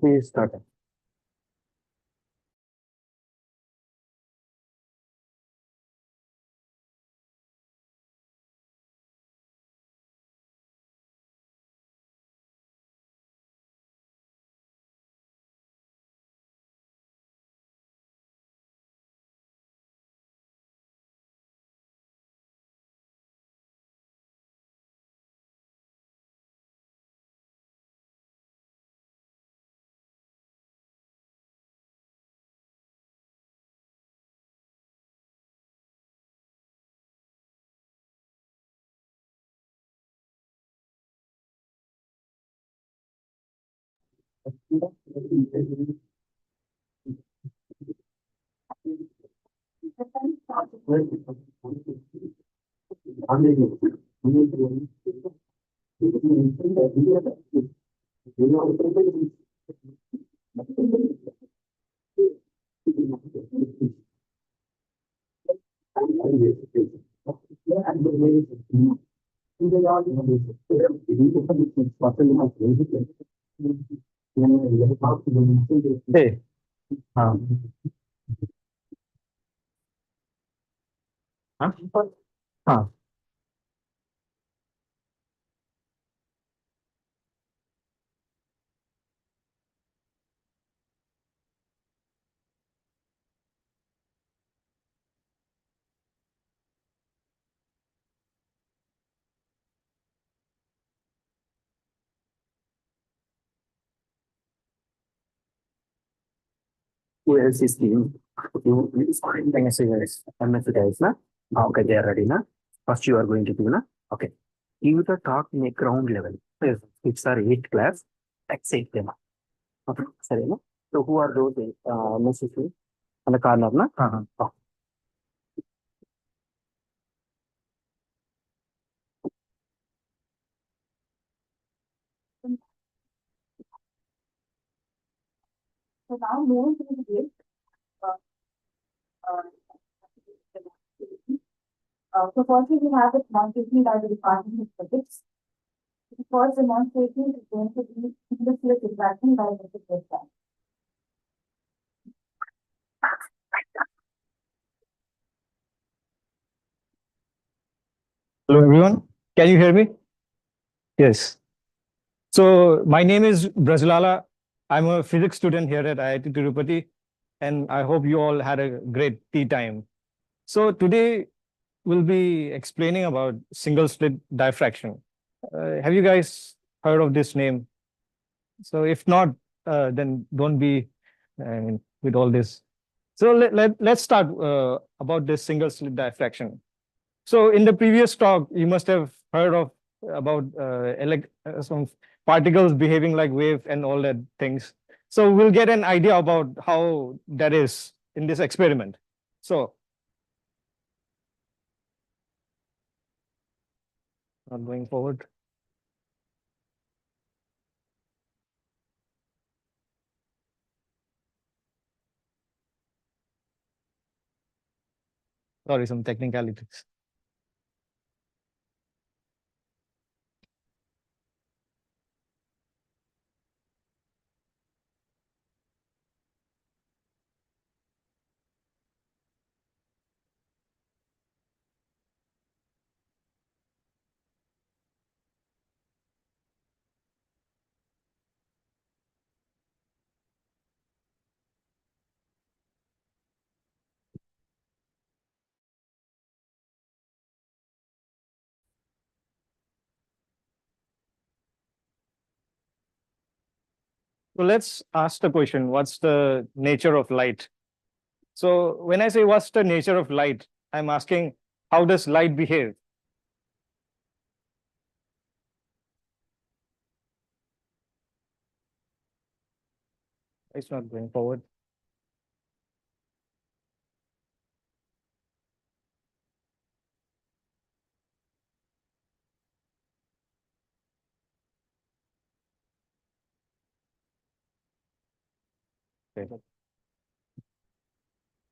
Please start. Hey, हाँ हाँ ULC scheme. You find the MSc guys, na? Okay, they are ready, na? First you are going to do, na? Okay. Give the talk in a ground level. Yes, it's our 8th class. Accept them. Okay, sorry, na? So who are those necessary? On the corner, na? Oh. So now moving to the date. So firstly, we have the demonstration by the Department of Physics. The first demonstration is going to be industrial diffraction by Mr. Prasad. Hello, everyone. Can you hear me? Yes. So my name is Brazilala. I'm a physics student here at IIT Tirupati, and I hope you all had a great tea time. So today we'll be explaining about single slit diffraction. Have you guys heard of this name? So if not, then don't be with all this. So let's start about this single slit diffraction. So in the previous talk, you must have heard of about some particles behaving like wave and all that things. So we'll get an idea about how that is in this experiment. So not going forward. Sorry, some technicalities. So let's ask the question, what's the nature of light? So when I say what's the nature of light, I'm asking how does light behave? It's not going forward. Okay.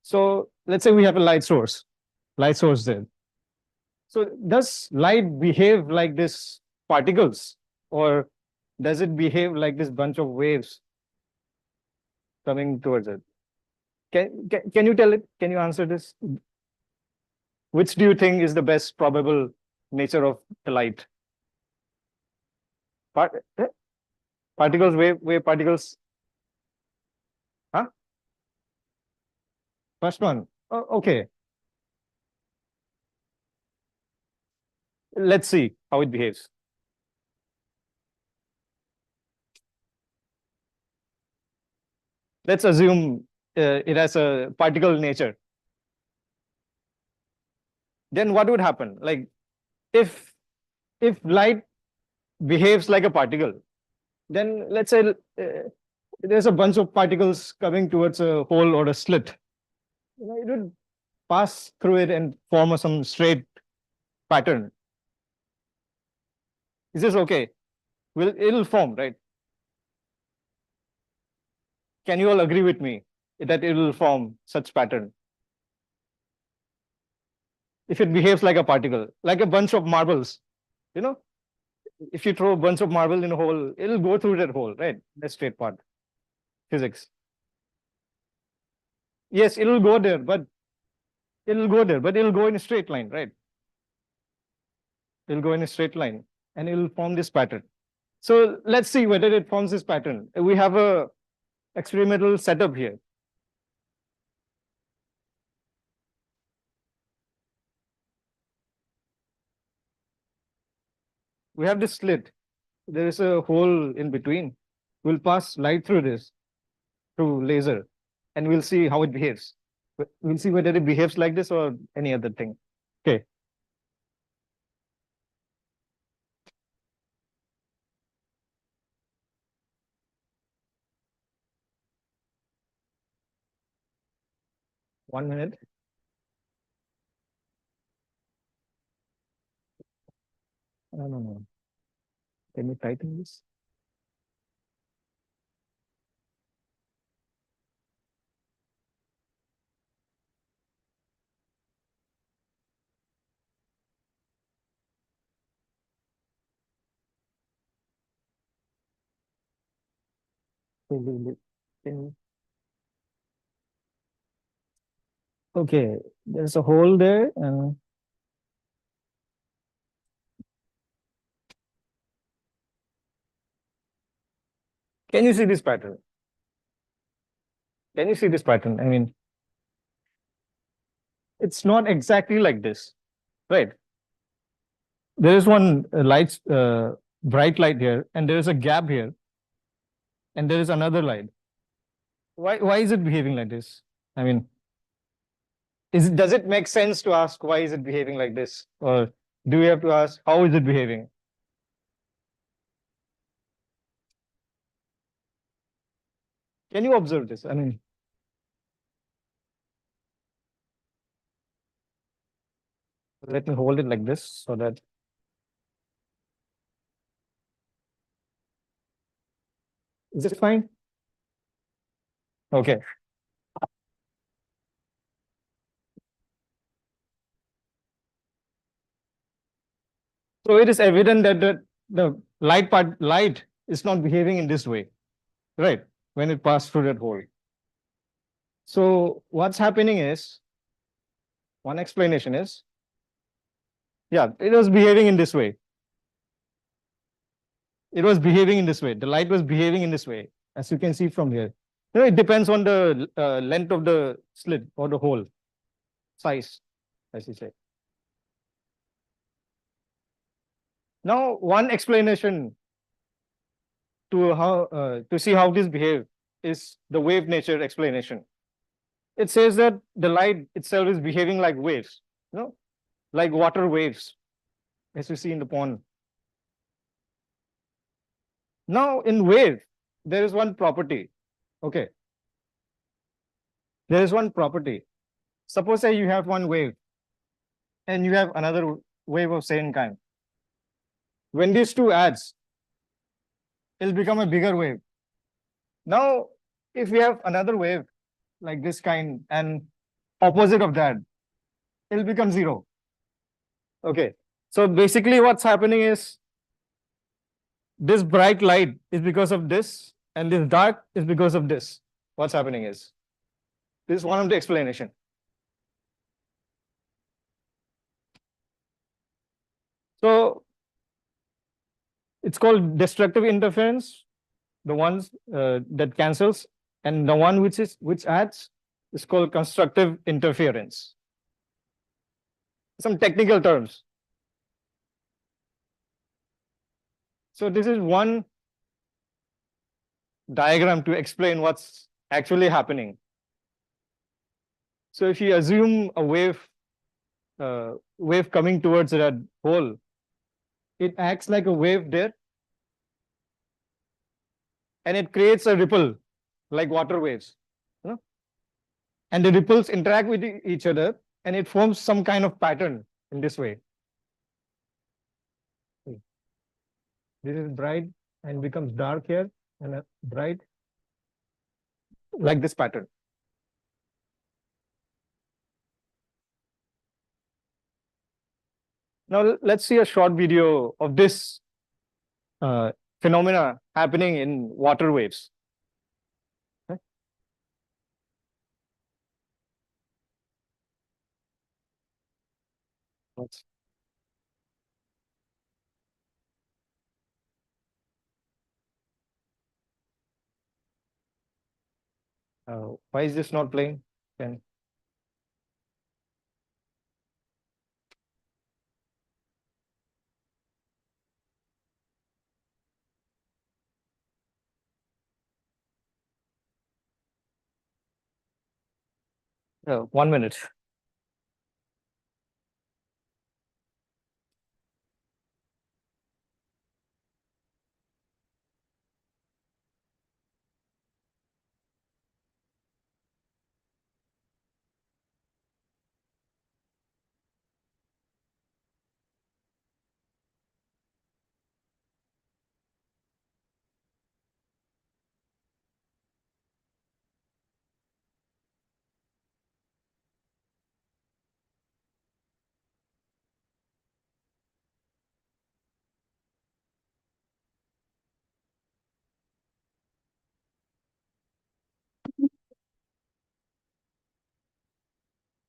So let's say we have a light source there. So does light behave like this particles, or does it behave like this bunch of waves coming towards it? Can you tell it? Can you answer this? Which do you think is the best probable nature of the light? Part, particles, wave particles. Huh? First one. Oh, okay. Let's see how it behaves. Let's assume it has a particle nature. Then what would happen? Like if light behaves like a particle, then let's say there's a bunch of particles coming towards a hole or a slit. It would pass through it and form some straight pattern. Is this okay? It'll form, right? Can you all agree with me that it will form such pattern? If it behaves like a particle, like a bunch of marbles, you know, if you throw a bunch of marble in a hole, it'll go through that hole, right? The straight part, physics. Yes, it'll go in a straight line, right? It'll go in a straight line and it'll form this pattern. So let's see whether it forms this pattern. We have a experimental setup here. We have this slit. There is a hole in between. We'll pass light through this, through laser, and we'll see how it behaves. We'll see whether it behaves like this or any other thing. Okay. One minute. No. Can you tighten this? Can you- Okay, there's a hole there, and can you see this pattern? Can you see this pattern? I mean, it's not exactly like this, right? There is one bright light here, and there is a gap here, and there is another light. Why is it behaving like this? I mean, does it make sense to ask why is it behaving like this, or do we have to ask how is it behaving? Can you observe this? I mean, let me hold it like this so that is it fine? Okay. So it is evident that the light is not behaving in this way, right? When it passed through that hole. So what's happening is, one explanation is, yeah, it was behaving in this way. It was behaving in this way. The light was behaving in this way, as you can see from here. It depends on the length of the slit or the hole size, as you say. Now, one explanation to see how this behave is the wave nature explanation. It says that the light itself is behaving like waves, like water waves, as you see in the pond. Now, in wave, there is one property. Okay, there is one property. Suppose say you have one wave and you have another wave of same kind. When these two adds, it'll become a bigger wave. Now, if we have another wave like this kind and opposite of that, it'll become zero. Okay. So basically what's happening is this bright light is because of this and this dark is because of this. What's happening is this is one of the explanation. So it's called destructive interference, the ones that cancels, and the one which adds is called constructive interference. Some technical terms. So this is one diagram to explain what's actually happening. So if you assume a wave coming towards that hole, it acts like a wave there, and it creates a ripple like water waves. And the ripples interact with each other, and it forms some kind of pattern in this way. This is bright and becomes dark here, and bright like this pattern. Now let's see a short video of this phenomena happening in water waves. Okay. Why is this not playing? Can 1 minute.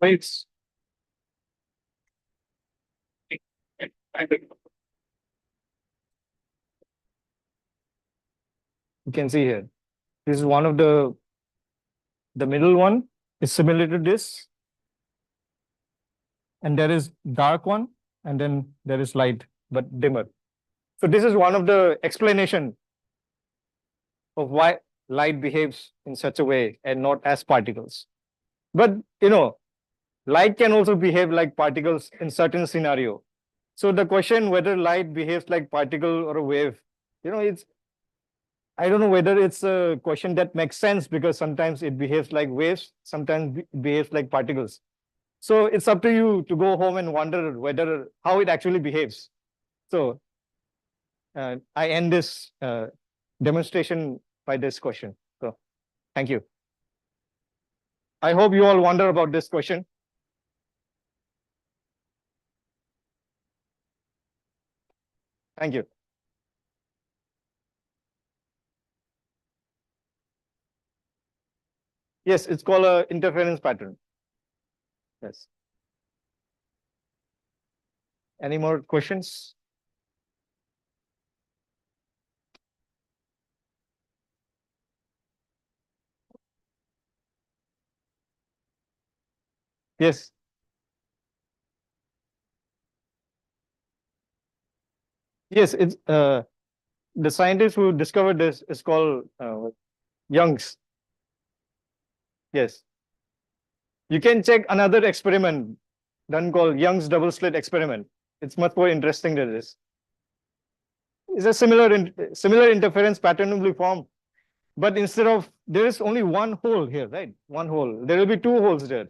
Wait. You can see here. This is one of the middle one is similar to this, and there is dark one, and then there is light but dimmer. So this is one of the explanation of why light behaves in such a way and not as particles. But light can also behave like particles in certain scenario. So the question whether light behaves like particle or a wave, it's I don't know whether it's a question that makes sense, because sometimes it behaves like waves, sometimes behaves like particles. So it's up to you to go home and wonder whether how it actually behaves. So I end this demonstration by this question. So thank you. I hope you all wonder about this question. Thank you. Yes, it's called a interference pattern. Yes. Any more questions? Yes. Yes, the scientist who discovered this is called Young's. Yes. You can check another experiment done called Young's double slit experiment. It's much more interesting than this. It's a similar interference pattern will be formed, but instead of there is only one hole here, right? One hole. There will be two holes there.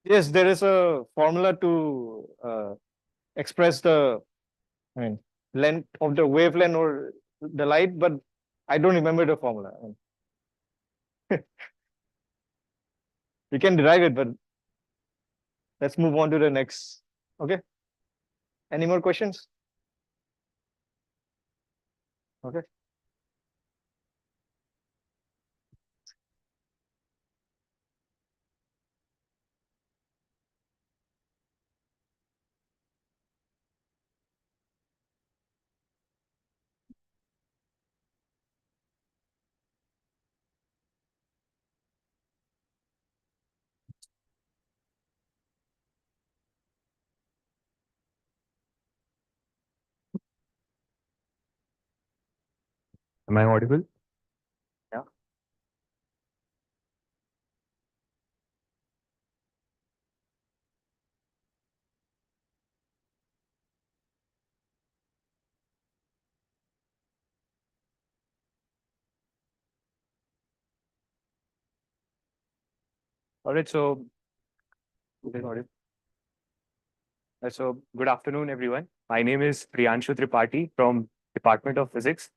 Yes, there is a formula to express the I mean, length of the wavelength or the light, but I don't remember the formula. We can derive it, but let's move on to the next. Okay. Any more questions? Okay. Am I audible? Yeah. All right, so is it audible? So good afternoon, everyone. My name is Priyanshu Tripathi from Department of Physics.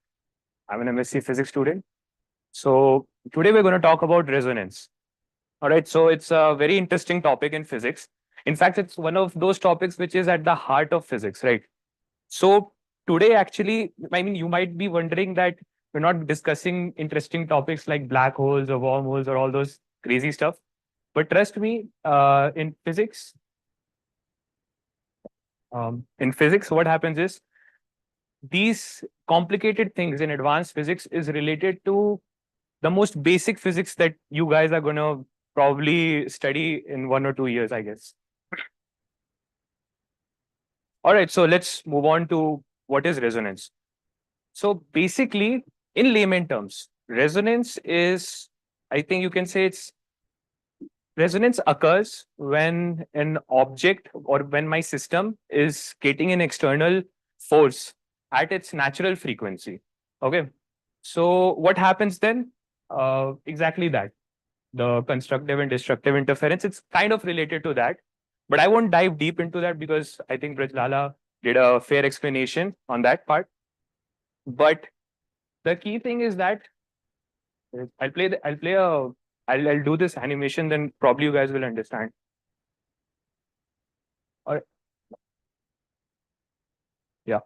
I'm an MSc Physics student. So today we're going to talk about resonance. All right, so it's a very interesting topic in physics. In fact, it's one of those topics which is at the heart of physics, right? So today, actually, I mean, you might be wondering that we're not discussing interesting topics like black holes or wormholes or all those crazy stuff. But trust me, in physics, what happens is these complicated things in advanced physics is related to the most basic physics that you guys are going to probably study in 1 or 2 years, I guess. All right, so let's move on to what is resonance. So basically, in layman terms, resonance is, I think you can say it's resonance occurs when an object or when my system is getting an external force at its natural frequency. Okay. So what happens then? Exactly that. The constructive and destructive interference, it's kind of related to that. But I won't dive deep into that because I think Brajlala did a fair explanation on that part. But the key thing is that I'll do this animation, then probably you guys will understand. Or yeah.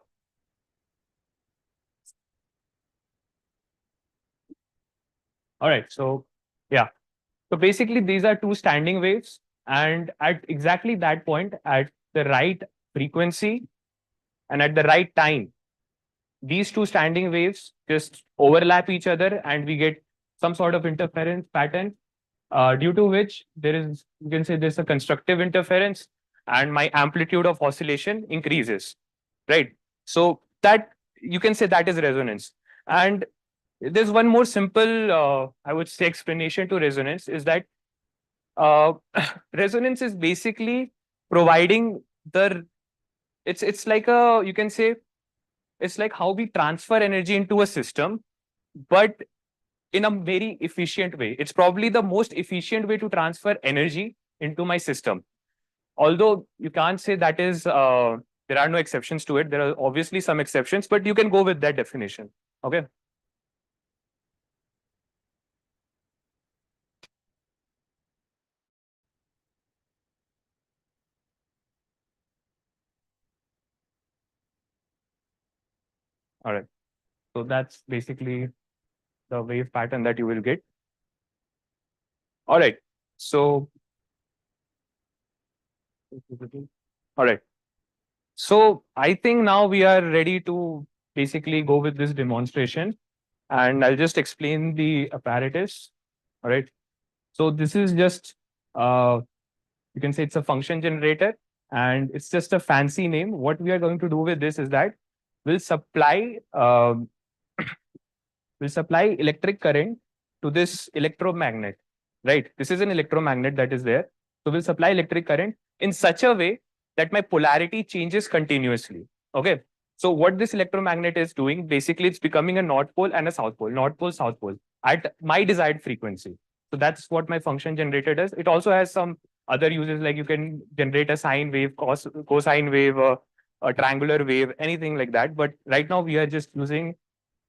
All right. So yeah. So basically these are two standing waves, and at exactly that point, at the right frequency and at the right time, these two standing waves just overlap each other and we get some sort of interference pattern, due to which there is, you can say there's a constructive interference and my amplitude of oscillation increases, right? So that you can say that is resonance. And there's one more simple, I would say, explanation to resonance is that uh, resonance is basically providing the, it's like a, you can say, it's like how we transfer energy into a system, but in a very efficient way. It's probably the most efficient way to transfer energy into my system. Although you can't say that is, there are no exceptions to it. There are obviously some exceptions, but you can go with that definition. Okay. All right. So that's basically the wave pattern that you will get. All right. So, all right. So I think now we are ready to basically go with this demonstration, and I'll just explain the apparatus. All right. So this is just, you can say it's a function generator, and it's just a fancy name. What we are going to do with this is that we'll supply will supply electric current to this electromagnet, right? This is an electromagnet that is there. So we'll supply electric current in such a way that my polarity changes continuously. Okay. So what this electromagnet is doing, basically it's becoming a north pole and a south pole at my desired frequency. So that's what my function generator does. It also has some other uses, like you can generate a sine wave, cosine wave, a triangular wave, anything like that. But right now we are just using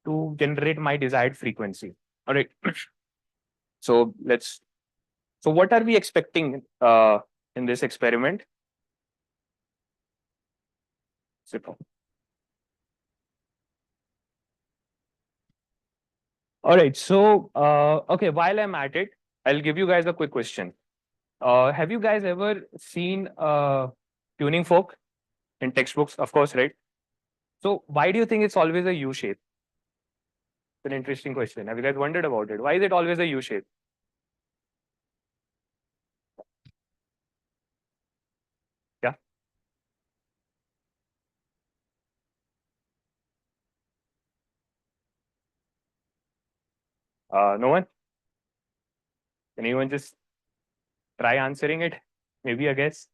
to generate my desired frequency. All right. So what are we expecting in this experiment? Super. All right. So, okay, while I'm at it, I'll give you guys a quick question. Have you guys ever seen tuning fork in textbooks? Of course, right? So why do you think it's always a U shape? It's an interesting question. Have you guys wondered about it? Why is it always a U shape? Yeah. No one? Can anyone just try answering it? Maybe a guess.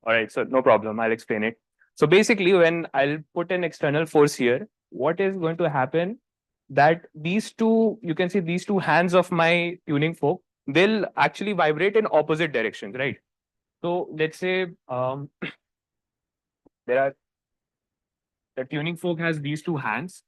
All right, so no problem. I'll explain it. So basically, when I'll put an external force here, what is going to happen that these two, you can see these two hands of my tuning fork, they'll actually vibrate in opposite directions, right? So let's say there are the tuning fork has these two hands.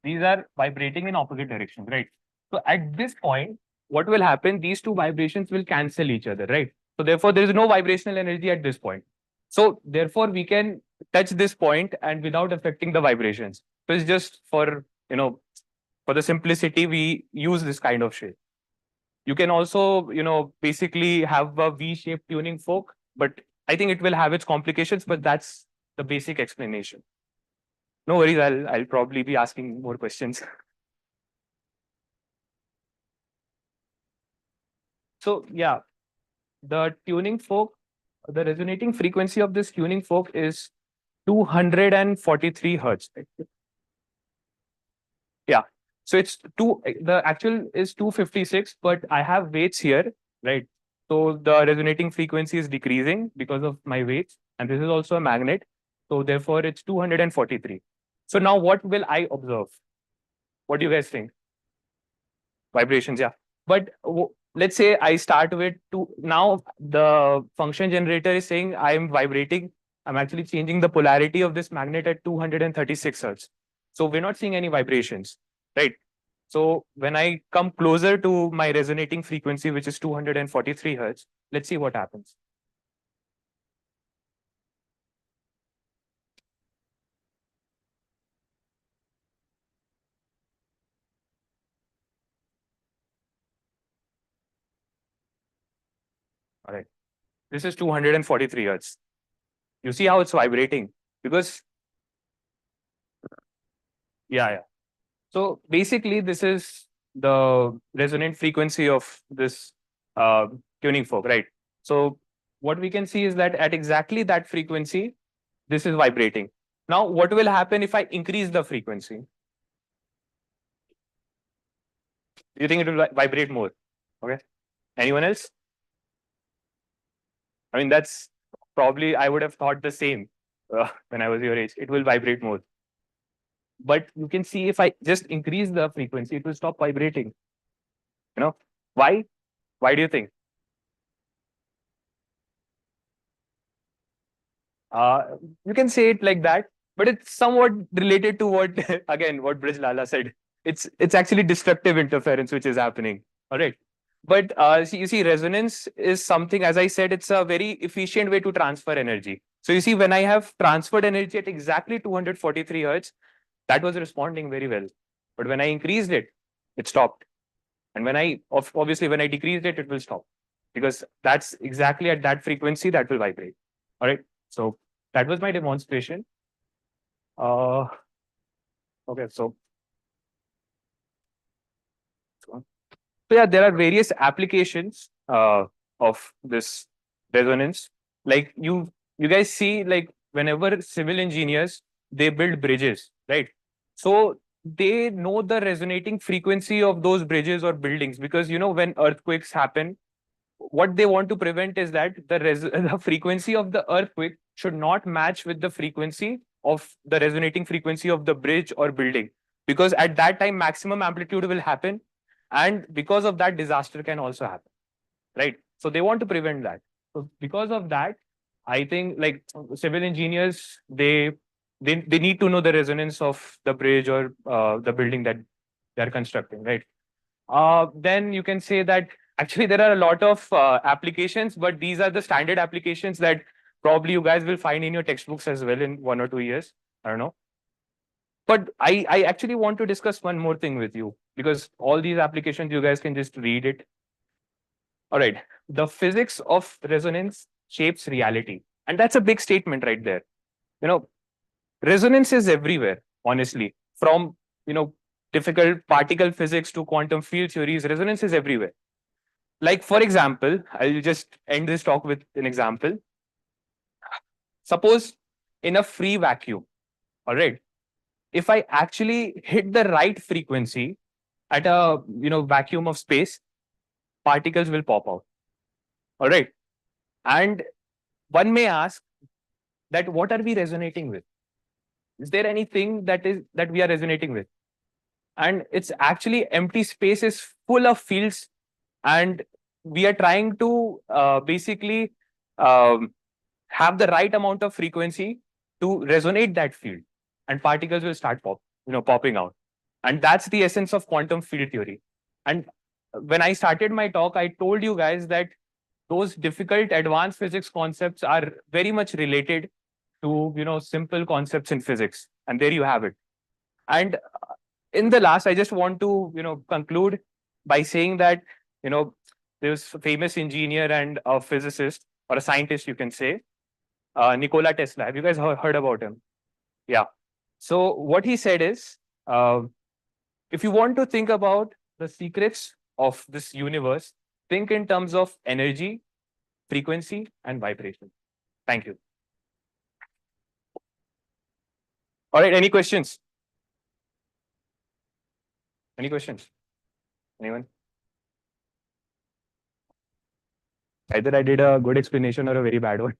These are vibrating in opposite directions, right? So at this point, what will happen? These two vibrations will cancel each other, right? So therefore, there is no vibrational energy at this point. So therefore, we can touch this point and without affecting the vibrations. So it's just for, for the simplicity, we use this kind of shape. You can also, basically have a V-shaped tuning fork, but I think it will have its complications, but that's the basic explanation. No worries, I'll probably be asking more questions. So yeah, the tuning fork, the resonating frequency of this tuning fork is 243 hertz. Yeah. So it's the actual is 256, but I have weights here, right? So the resonating frequency is decreasing because of my weights. And this is also a magnet. So therefore it's 243. So now what will I observe? What do you guys think? Vibrations, yeah. But let's say I start with two. Now the function generator is saying I am vibrating. I'm actually changing the polarity of this magnet at 236 hertz. So we're not seeing any vibrations, right? So when I come closer to my resonating frequency, which is 243 hertz, let's see what happens. All right. This is 243 hertz. You see how it's vibrating? Because, yeah. So basically, this is the resonant frequency of this uh, tuning fork, right? So what we can see is that at exactly that frequency, this is vibrating. Now, what will happen if I increase the frequency? Do you think it will vibrate more? Okay. Anyone else? I mean, that's probably I would have thought the same when I was your age. It will vibrate more. But you can see if I just increase the frequency, it will stop vibrating. Why? Why do you think? Uh, you can say it like that, but it's somewhat related to what again what Brij Lala said. It's actually destructive interference which is happening. All right. But you see, resonance is something, as I said, it's a very efficient way to transfer energy. So you see, when I have transferred energy at exactly 243 hertz, that was responding very well. But when I increased it, it stopped. And when obviously when I decreased it, it will stop because that's exactly at that frequency that will vibrate. All right. So that was my demonstration. Okay. So So yeah, there are various applications of this resonance. Like you guys see, like whenever civil engineers they build bridges, right? So they know the resonating frequency of those bridges or buildings, because when earthquakes happen, what they want to prevent is that the frequency of the earthquake should not match with the frequency of the resonating frequency of the bridge or building, because at that time maximum amplitude will happen, and because of that disaster can also happen, right? So they want to prevent that. So because of that, I think, like, civil engineers, they need to know the resonance of the bridge or the building that they are constructing, right? Then you can say that actually there are a lot of applications, but these are the standard applications that probably you guys will find in your textbooks as well in 1 or 2 years. I don't know. But I actually want to discuss one more thing with you, because all these applications you guys can just read it. All right. The physics of resonance shapes reality. And that's a big statement right there. You know, resonance is everywhere, honestly. From, difficult particle physics to quantum field theories, resonance is everywhere. Like, for example, I'll just end this talk with an example. Suppose in a free vacuum, all right, if I actually hit the right frequency at a vacuum of space, particles will pop out. All right. And one may ask that what are we resonating with? Is there anything that we are resonating with? And it's actually empty space is full of fields, and we are trying to basically um, have the right amount of frequency to resonate that field, and particles will start popping out. And that's the essence of quantum field theory. And when I started my talk, I told you guys that those difficult advanced physics concepts are very much related to simple concepts in physics, and there you have it. And in the last, I just want to conclude by saying that you know there's a famous engineer and a physicist, or a scientist, you can say, Nikola Tesla. Have you guys heard about him? Yeah. So what he said is, uh, if you want to think about the secrets of this universe, think in terms of energy, frequency, and vibration. Thank you. All right. Any questions? Any questions? Anyone? Either I did a good explanation or a very bad one.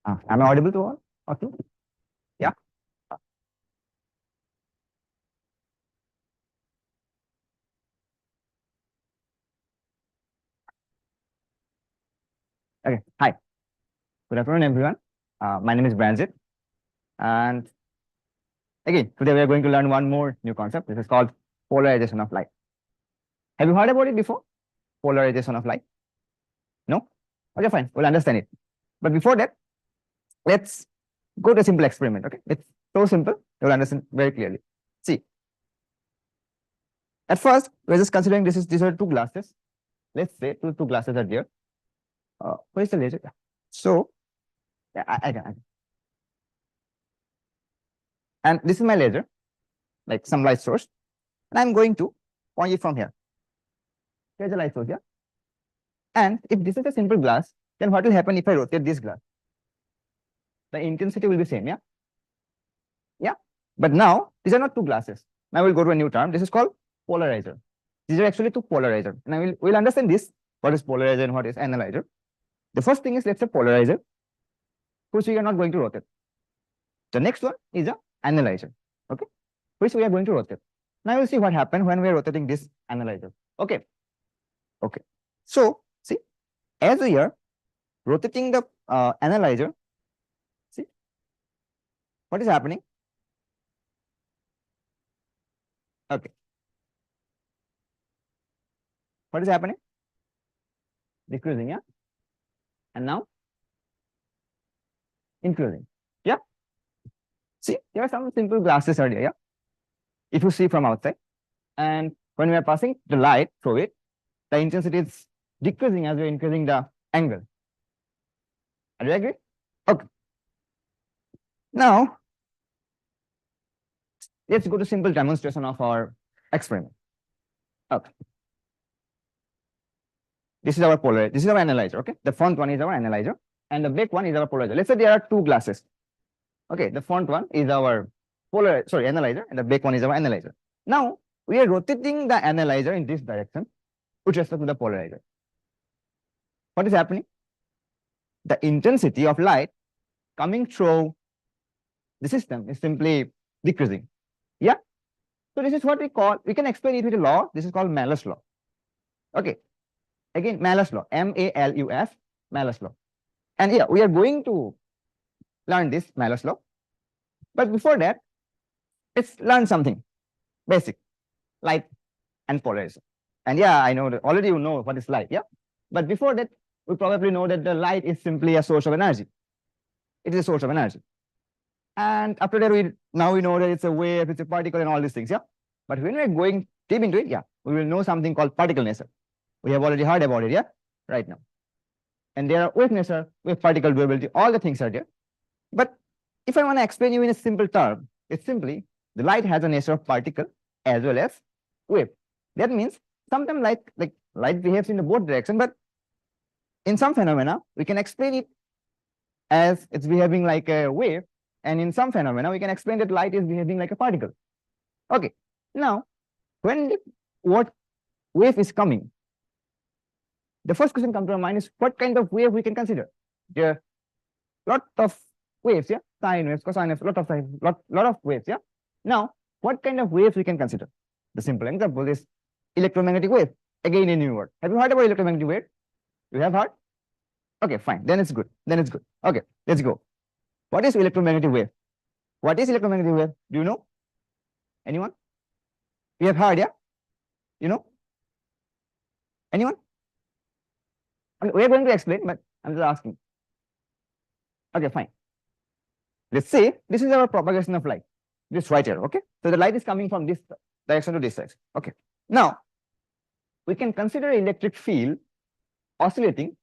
Okay. Am I audible to all? Okay. Yeah. Okay. Hi. Good afternoon, everyone. My name is Branjit. And again, today we are going to learn one more new concept. This is called polarization of light. Have you heard about it before? Polarization of light? No? Okay, fine. We'll understand it. But before that, let's go to a simple experiment. Okay. It's so simple. You'll understand very clearly. See, at first, we're just considering these are two glasses. Let's say two glasses are there. Where is the laser? Yeah. So, yeah, I can. And this is my laser, like some light source. And I'm going to point it from here. Here's the light source, yeah? And if this is a simple glass, then what will happen if I rotate this glass? The intensity will be same, yeah? Yeah. But now, these are not two glasses. Now we'll go to a new term. This is called polarizer. These are actually two polarizer. And we'll understand this, what is polarizer and what is analyzer. The first thing is, let's say polarizer, which we are not going to rotate. The next one is a analyzer, okay, which we are going to rotate. Now we'll see what happens when we are rotating this analyzer. Okay. Okay. So see, as we are rotating the analyzer, see what is happening. Okay. What is happening? Decreasing, yeah. And now increasing, yeah. See, there are some simple glasses earlier, yeah. If you see from outside, and when we are passing the light through it, the intensity is decreasing as we're increasing the angle. Are you agree? Okay. Now, let's go to simple demonstration of our experiment. Okay. This is our polarizer. This is our analyzer. Okay. The front one is our analyzer, and the back one is our polarizer. Let's say there are two glasses. Okay. The front one is our analyzer, and the back one is our analyzer. Now we are rotating the analyzer in this direction with respect to the polarizer. What is happening? The intensity of light coming through the system is simply decreasing. Yeah. So this is what we can explain it with a law. This is called Malus law. Okay. Again, Malus law, M-A-L-U-S, Malus law. And yeah, we are going to learn this Malus law. But before that, let's learn something basic, light and polarization. And yeah, I know that already you know what is light. Yeah. But before that, we probably know that the light is simply a source of energy. It is a source of energy. And after that, now we know that it's a wave, it's a particle, and all these things. Yeah. But when we're going deep into it, yeah, we will know something called particle nature. We have already heard about it, yeah, right now. And there are wave nature, wave particle durability, all the things are there. But if I want to explain you in a simple term, it's simply the light has a nature of particle as well as wave. That means sometimes light behaves in the both direction, but in some phenomena, we can explain it as it's behaving like a wave, and in some phenomena, we can explain that light is behaving like a particle. Okay. Now, when what wave is coming, the first question comes to our mind is what kind of wave we can consider. There are lot of waves, yeah, sine waves, cosine waves, lot of waves, yeah. Now, what kind of waves we can consider? The simple example is electromagnetic wave. Again, a new word. Have you heard about electromagnetic wave? You have heard? Okay, fine. Then it's good. Then it's good. Okay, let's go. What is electromagnetic wave? What is electromagnetic wave? Do you know? Anyone? You have heard, yeah? You know? Anyone? Okay, we are going to explain, but I'm just asking. Okay, fine. Let's say this is our propagation of light. This right here, okay? So the light is coming from this direction to this direction. Okay. Now, we can consider electric field oscillating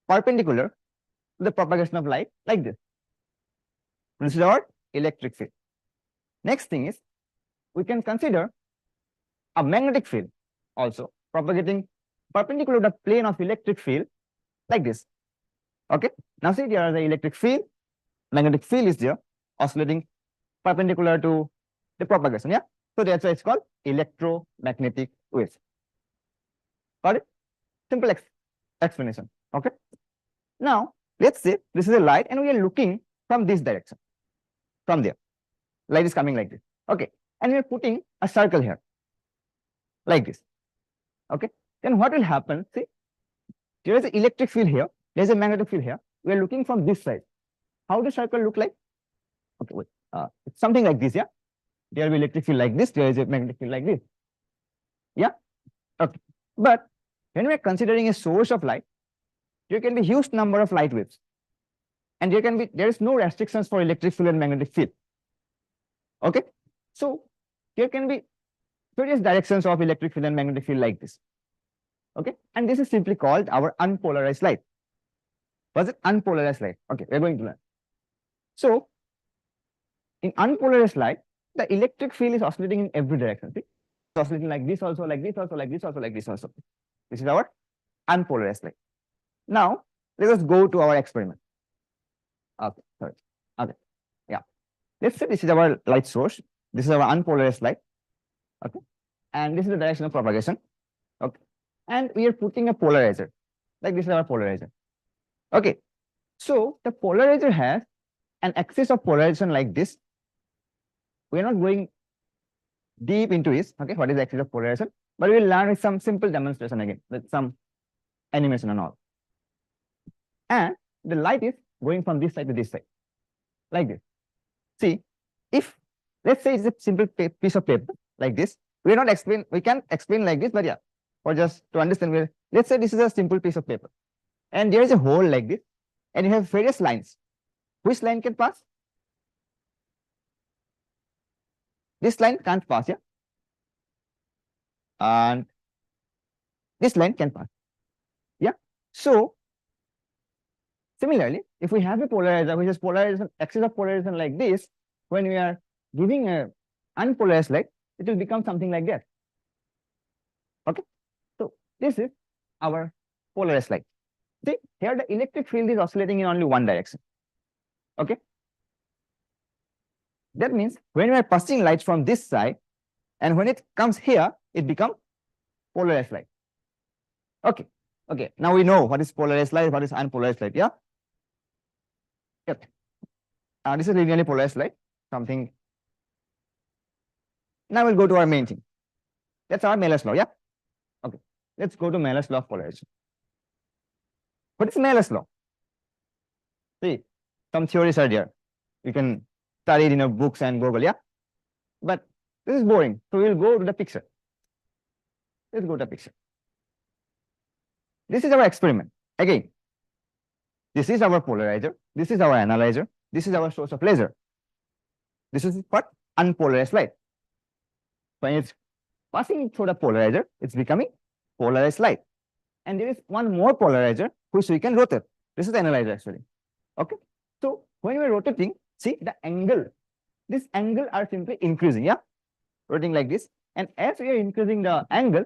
perpendicular to the propagation of light like this. This is our electric field. Next thing is, we can consider a magnetic field also propagating perpendicular to the plane of electric field like this. Okay. Now see, there is the electric field, magnetic field is there, oscillating perpendicular to the propagation. Yeah. So that's why it's called electromagnetic waves. Got it? Simple explanation. Okay. Now let's say this is a light and we are looking from this direction. From there. Light is coming like this. Okay. And we are putting a circle here. Like this. Okay. Then what will happen? See, there is an electric field here. There is a magnetic field here. We are looking from this side. How does circle look like? Okay, wait. It's something like this, yeah? There will be electric field like this. There is a magnetic field like this. Yeah? Okay. But when we are considering a source of light, there can be huge number of light waves. And there is no restrictions for electric field and magnetic field. Okay? So there can be various directions of electric field and magnetic field like this. Okay? And this is simply called our unpolarized light. Was it unpolarized light? Okay, we're going to learn. So, in unpolarized light, the electric field is oscillating in every direction. See? It's oscillating like this also, like this also, like this also, like this also. This is our unpolarized light. Now, let us go to our experiment. Okay, sorry. Okay, yeah. Let's say this is our light source. This is our unpolarized light. Okay, and this is the direction of propagation. Okay, and we are putting a polarizer. Like this is our polarizer. Okay, so the polarizer has an axis of polarization like this. We are not going deep into this. Okay, what is the axis of polarization? But we will learn with some simple demonstration again, with some animation and all. And the light is going from this side to this side, like this. See, if let's say it's a simple piece of paper like this, we can't explain like this, but yeah, or just to understand, let's say this is a simple piece of paper, and there is a hole like this, and you have various lines. Which line can pass? This line can't pass, yeah? And this line can pass, yeah? So, similarly, if we have a polarizer which is polarization, axis of polarization like this, when we are giving a unpolarized light, it will become something like that. Okay, so this is our polarized light. See, here the electric field is oscillating in only one direction. Okay, that means when we are passing light from this side, and when it comes here, it becomes polarized light. Okay, okay. Now we know what is polarized light, what is unpolarized light. Yeah. Yep. This is linearly polarized light. Something. Now we'll go to our main thing. That's our Mayor's law. Yeah. Okay. Let's go to Mayor's law of polarization. What is Mayor's law? See, some theories are there. You can study it in your books and Google. Yeah. But this is boring. So we'll go to the picture. Let's go to the picture. This is our experiment. Again, this is our polarizer. This is our analyzer. This is our source of laser. This is what? Unpolarized light. When it's passing through the polarizer, it's becoming polarized light. And there is one more polarizer which we can rotate. This is the analyzer actually. Okay. So when we are rotating, see the angle. This angle are simply increasing. Yeah. Rotating like this. And as we are increasing the angle,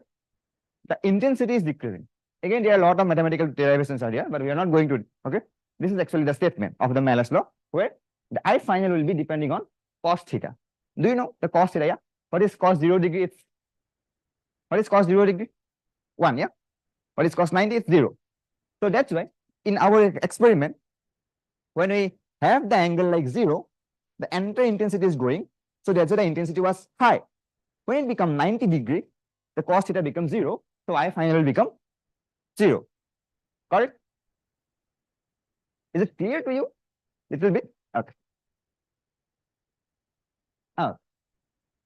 the intensity is decreasing. Again, there are a lot of mathematical derivations are here, but we are not going to. Okay. This is actually the statement of the Mayor's law, where the I final will be depending on cos theta. Do you know the cos theta? Yeah. What is cos 0 degree? What is cos 0 degree? 1. Yeah. What is cos 90? It's 0. So that's why in our experiment, when we have the angle like 0, the entire intensity is going. So that's why the intensity was high. When it becomes 90 degree, the cos theta becomes 0. So I final will become 0. Correct? Is it clear to you? Little bit? Okay.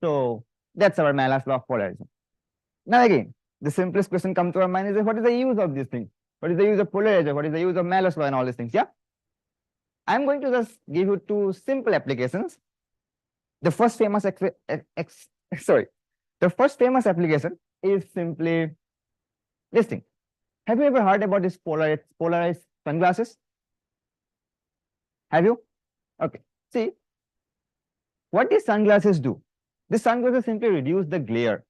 So that's our Mayor's law of polarization. Now again, the simplest question comes to our mind is, what is the use of this thing? What is the use of polarizer? What is the use of Mayor's law and all these things? Yeah. I'm going to just give you two simple applications. The first famous the first famous application is simply this thing. Have you ever heard about this polarized sunglasses? Have you? Okay. See, what these sunglasses do? These sunglasses simply reduce the glare.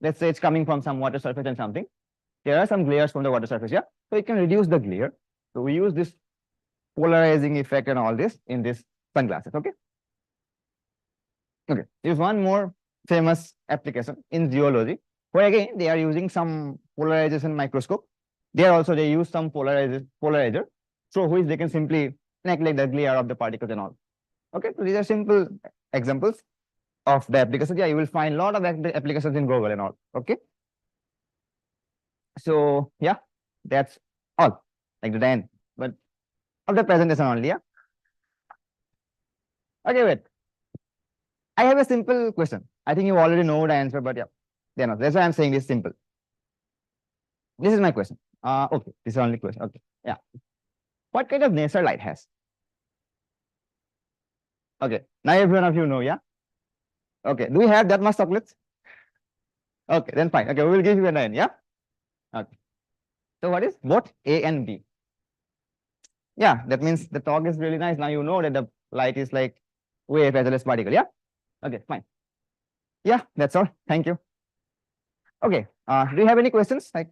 Let's say it's coming from some water surface and something. There are some glares from the water surface, yeah? So it can reduce the glare. So we use this polarizing effect and all this in these sunglasses, okay? Okay, there's one more famous application in geology, where again, they are using some polarization microscope. There also, they use some polarizer, through which they can simply neglect the glare of the particles and all. Okay, so these are simple examples of the applications. Yeah, you will find a lot of applications in Google and all. Okay. So yeah, that's all. Like the end, but of the presentation only. Yeah. Okay, wait. I have a simple question. I think you already know the answer, but yeah, that's why I'm saying this simple. This is my question. Okay, this is the only question. Okay, yeah. What kind of nature light has? Okay, now every one of you know, yeah. Okay, do we have that much chocolates? Okay, then fine. Okay, we will give you a 9, yeah. Okay. So what is both A and B? Yeah, that means the talk is really nice. Now you know that the light is like wave as well as particle. Yeah. Okay, fine. Yeah, that's all. Thank you. Okay. Do you have any questions? Like,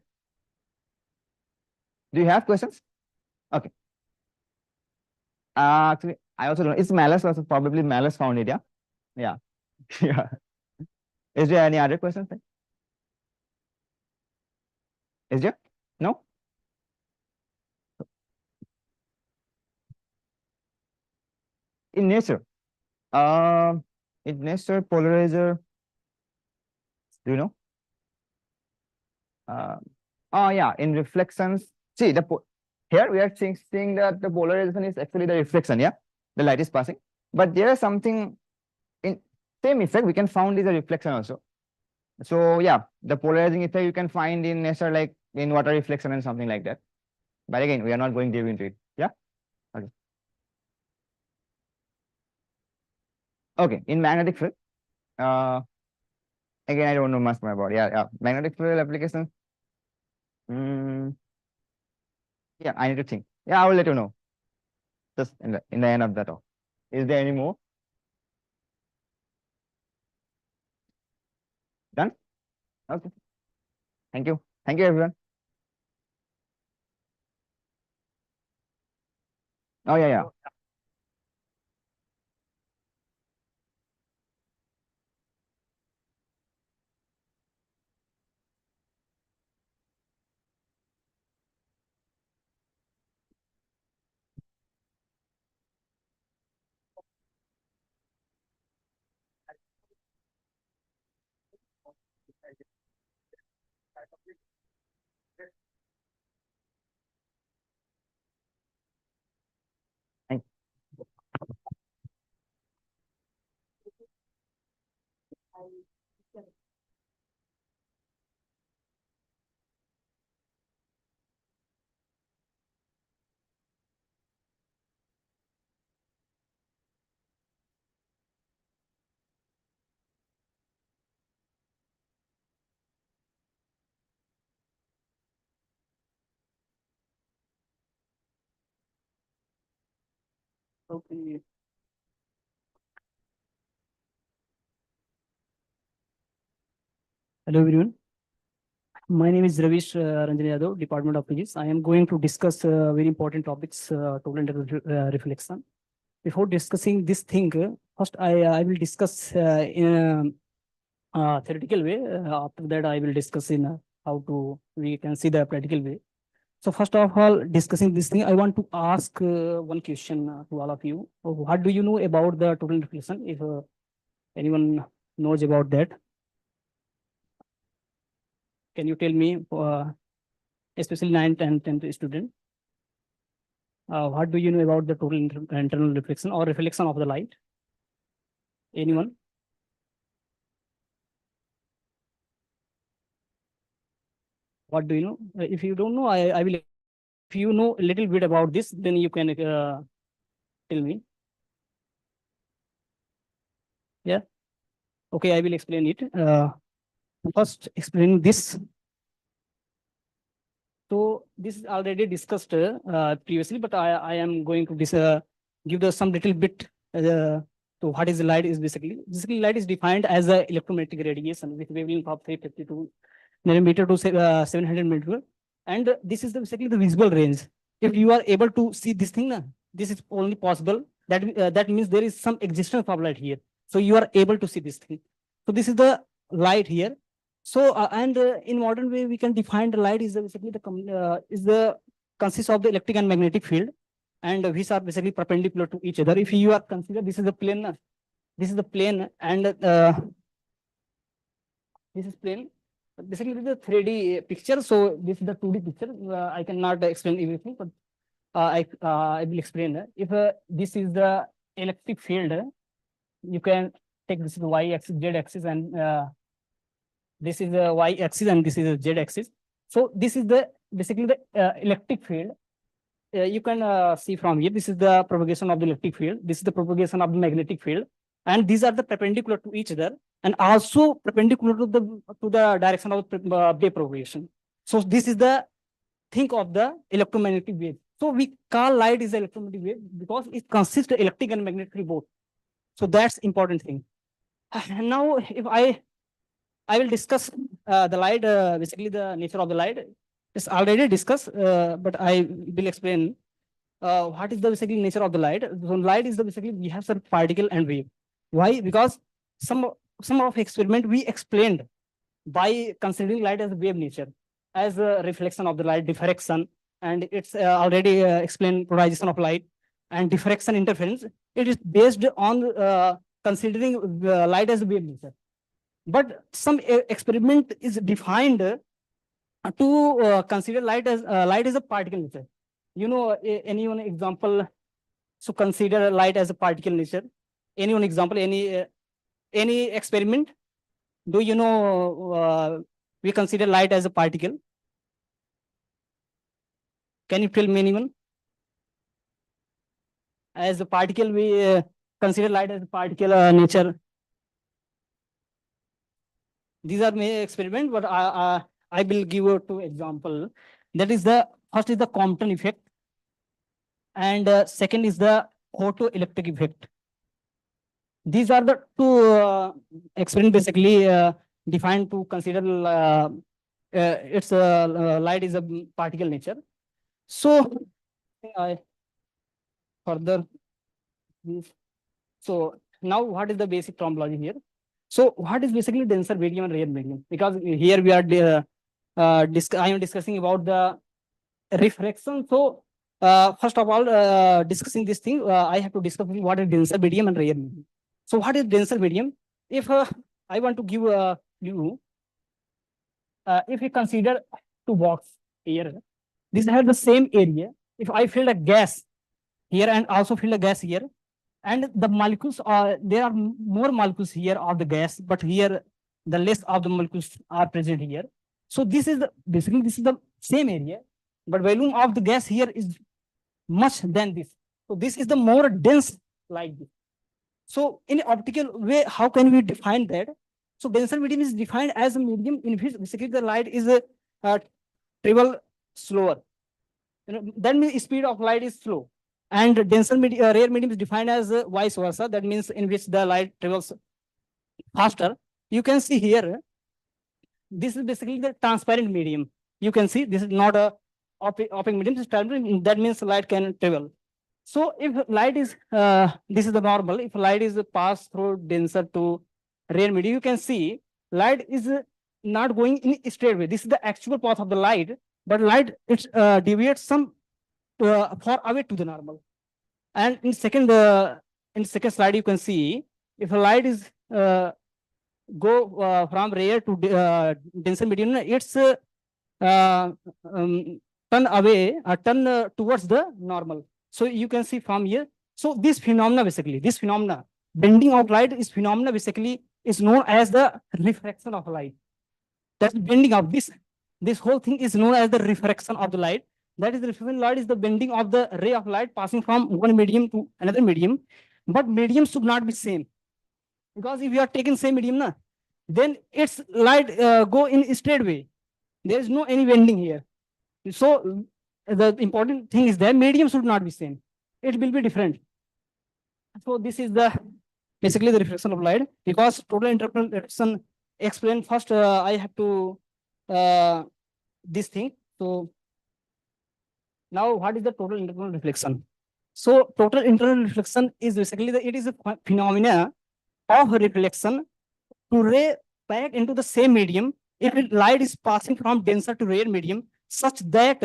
do you have questions? Okay. Actually, I also don't know. It's Malice, also probably Malice found it. Yeah. Yeah. Yeah. Is there any other questions? Is there? No? In nature, in nature, polarizer, do you know? Oh yeah, in reflections. See, here we are seeing that the polarization is actually the reflection. Yeah, the light is passing, but there is something in same effect we can found is a reflection also. So yeah, the polarizing effect you can find in nature, like in water reflection and something like that. But again, we are not going deep into it. Yeah. Okay. Okay. In magnetic field, uh, again, I don't know much more about. Yeah. Magnetic field application. Mm, yeah, I need to think. Yeah, I will let you know. Just in the end of the talk. Is there any more? Done? Okay. Thank you. Thank you, everyone. Oh yeah. Thank Okay. Hello everyone. My name is Ravish Ranjan Yadav, Department of Physics. I am going to discuss very important topics, total integral reflection. Before discussing this thing, first I will discuss in a theoretical way. After that, I will discuss in how to we can see the practical way. So first of all, discussing this thing, I want to ask one question to all of you. What do you know about the total reflection? If anyone knows about that, can you tell me? Especially 9th and 10th student. What do you know about the total internal reflection or reflection of the light? Anyone? What do you know? If you don't know, I will. If you know a little bit about this, then you can tell me. Yeah. Okay, I will explain it. First, explaining this. So this is already discussed previously, but I am going to give the some little bit. So what is the light? Is basically light is defined as a electromagnetic radiation with wavelength of 352 nanometer to 700 millimeter, and this is basically the visible range. If you are able to see this thing, this is only possible. That means there is some existence of light here. So you are able to see this thing. So this is the light here. So and in modern way, we can define the light is basically the consists of the electric and magnetic field, and which are basically perpendicular to each other. If you are consider this is the plane, this is the plane, and this is plane. Basically, this is a 3D picture. So this is the 2D picture. I cannot explain everything, but I will explain. If this is the electric field, you can take this is the y-axis, z-axis, and this is the y-axis, and this is the z-axis. So this is the basically the electric field. You can see from here. This is the propagation of the electric field. This is the propagation of the magnetic field, and these are the perpendicular to each other, and also perpendicular to the direction of the wave propagation. So this is the think of the electromagnetic wave. So we call light is electromagnetic wave because it consists of electric and magnetic both. So that's important thing. Now, if I will discuss the light, basically the nature of the light. It's already discussed, but I will explain what is the basically nature of the light. So light is the basically we have some particle and wave. Why? Because some of experiment we explained by considering light as a wave nature, as a reflection of the light, diffraction, and it's already explained polarization of light and diffraction interference. It is based on considering light as a wave nature. But some experiment is defined to consider light as a particle nature. You know, any one example? So consider light as a particle nature. Any one example? Any experiment? Do you know we consider light as a particle? Can you tell me anyone? As a particle, we consider light as a particle nature. These are my experiment, but I will give you two example. That is the first is the Compton effect, and second is the photoelectric effect. These are the two experiment basically defined to consider its light is a particle nature. So I further this. So now what is the basic terminology here? So what is basically denser medium and rare medium? Because here we are I am discussing about the refraction. So first of all, discussing this thing, I have to discuss what is denser medium and rare medium. So what is denser medium? If I want to give you, if we consider two box here, this has the same area. If I fill a gas here and also fill a gas here, and the molecules are, there are more molecules here of the gas, but here the less of the molecules are present here. So this is basically this is the same area, but volume of the gas here is much than this. So this is the more dense like this. So in optical way, how can we define that? So denser medium is defined as a medium in which basically the light is travel slower. That means speed of light is slow. And denser medium, rare medium is defined as vice versa. That means in which the light travels faster. You can see here, this is basically the transparent medium. You can see this is not a opaque medium. That means light can travel. So if light is, this is the normal. If light is passed through denser to rare medium, you can see light is not going in a straight way. This is the actual path of the light, but light it deviates some far away to the normal. And in second slide, you can see if a light is go from rare to denser medium, it's turn away, turn towards the normal. So you can see from here. So this phenomena basically, bending of light is phenomena basically is known as the refraction of light. That's bending of this whole thing is known as the refraction of the light. That is the refraction light is the bending of the ray of light passing from one medium to another medium. But medium should not be same. Because if you are taking same medium, then its light go in a straight way. There is no any bending here. So the important thing is that medium should not be same. It will be different. So this is the basically the reflection of light. Because total internal reflection explain first, I have to this thing. So now what is the total internal reflection? So total internal reflection is basically it is a phenomena of reflection to ray back into the same medium if light is passing from denser to rare medium such that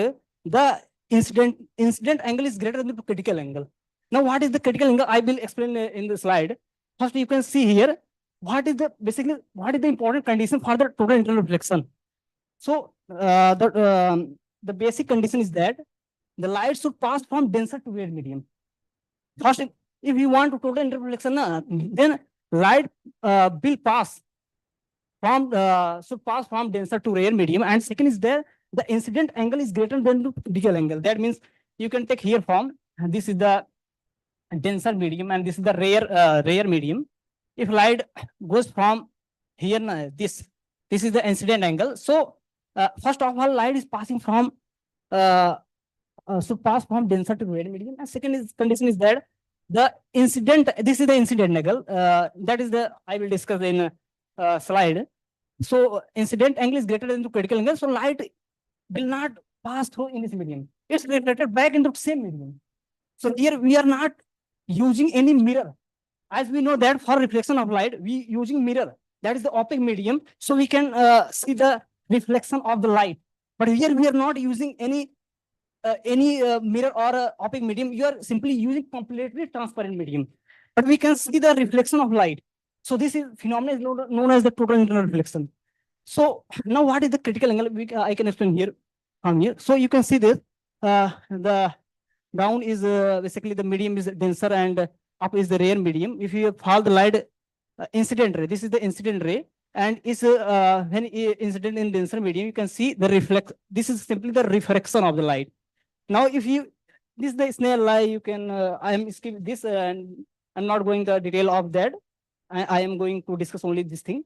the incident angle is greater than the critical angle. Now, what is the critical angle? I will explain in the slide. First, you can see here what is the important condition for the total internal reflection. So the basic condition is that the light should pass from denser to rare medium. First, if you want to total internal reflection, then light will pass from should pass from denser to rare medium. And second is there the incident angle is greater than the critical angle. That means you can take here from this is the denser medium and this is the rare medium. If light goes from here, this is the incident angle. So first of all, light is passing from should pass from denser to rare medium. And second condition is that the incident, this is the incident angle. That is the I will discuss in slide. So incident angle is greater than the critical angle. So light will not pass through in this medium. It's reflected back into the same medium. So here we are not using any mirror. As we know that for reflection of light, we using mirror. That is the opaque medium. So we can see the reflection of the light. But here we are not using any mirror or opaque medium. You are simply using completely transparent medium. But we can see the reflection of light. So this is phenomenon is known as the total internal reflection. So now what is the critical angle? I can explain here from here. So you can see this. The down is basically the medium is denser and up is the rare medium. If you follow the light incident ray, this is the incident ray. and is when incident in denser medium, you can see the reflect. This is simply the refraction of the light. Now, if you this is the snail lie, you can I am skipping this and I'm not going the detail of that. I am going to discuss only this thing.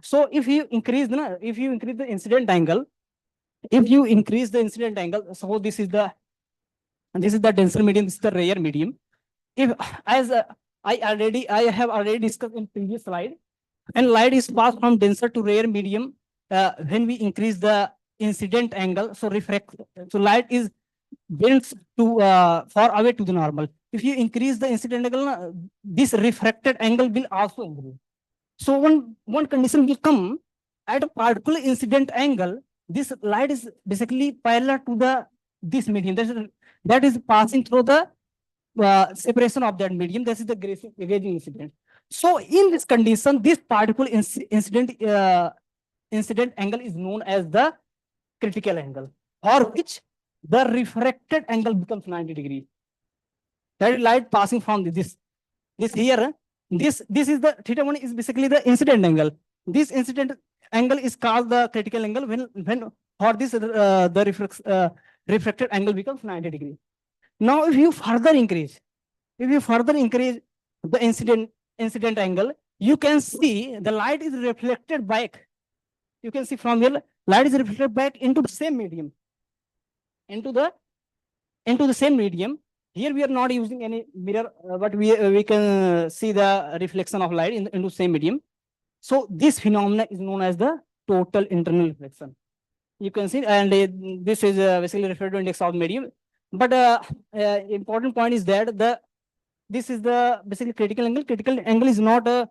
So if you increase the incident angle, suppose this is the denser medium, this is the rare medium. If as I have already discussed in previous slide, and light is passed from denser to rare medium when we increase the incident angle. So light is bends to far away to the normal. If you increase the incident angle, this refracted angle will also increase. So one condition will come at a particular incident angle. This light is basically parallel to this medium. That is passing through the separation of that medium. This is the grazing incident. So in this condition, this particular incident angle is known as the critical angle, for which the refracted angle becomes 90 degrees. That is light passing from this here. This is the theta 1 is basically the incident angle. This incident angle is called the critical angle when for this the refracted angle becomes 90 degrees. Now, if you further increase the incident angle, you can see the light is reflected back. You can see from here, light is reflected back into the same medium. Into the same medium. Here we are not using any mirror, but we can see the reflection of light into the same medium. So this phenomena is known as the total internal reflection. You can see, and this is basically referred to index of medium. But important point is that this is the basically critical angle. Critical angle is not a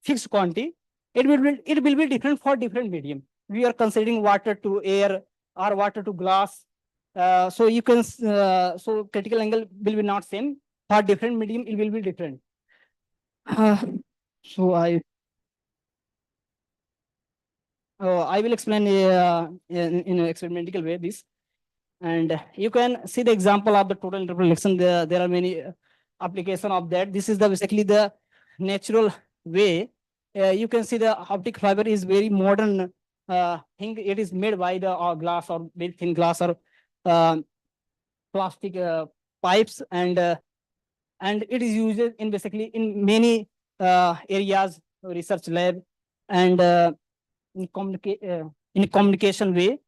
fixed quantity. It will be different for different medium. We are considering water to air or water to glass. So you can so critical angle will be not same for different medium. It will be different. So I will explain in an experimental way this. And you can see the example of the total internal reflection. There are many application of that. This is basically the natural way. You can see the optic fiber is very modern thing. It is made by the glass or very thin glass or plastic pipes, and it is used in basically in many areas, research lab, and in communication way,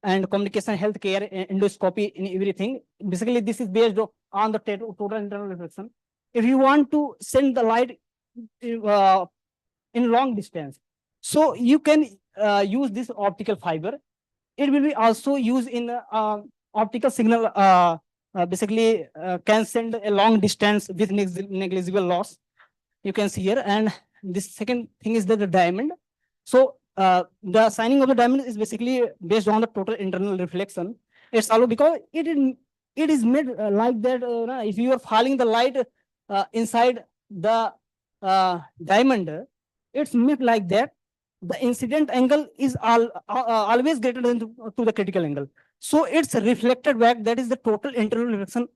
and communication, healthcare, endoscopy, in everything. Basically, this is based on the total internal reflection. If you want to send the light in long distance, so you can use this optical fiber. It will be also used in optical signal. Basically, can send a long distance with negligible loss. You can see here, and this second thing is the diamond. So the signing of the diamond is basically based on the total internal reflection. It's also because it is made like that. If you are falling the light inside the diamond, it's made like that. The incident angle is always greater than to the critical angle. So it's reflected back. That is the total internal reflection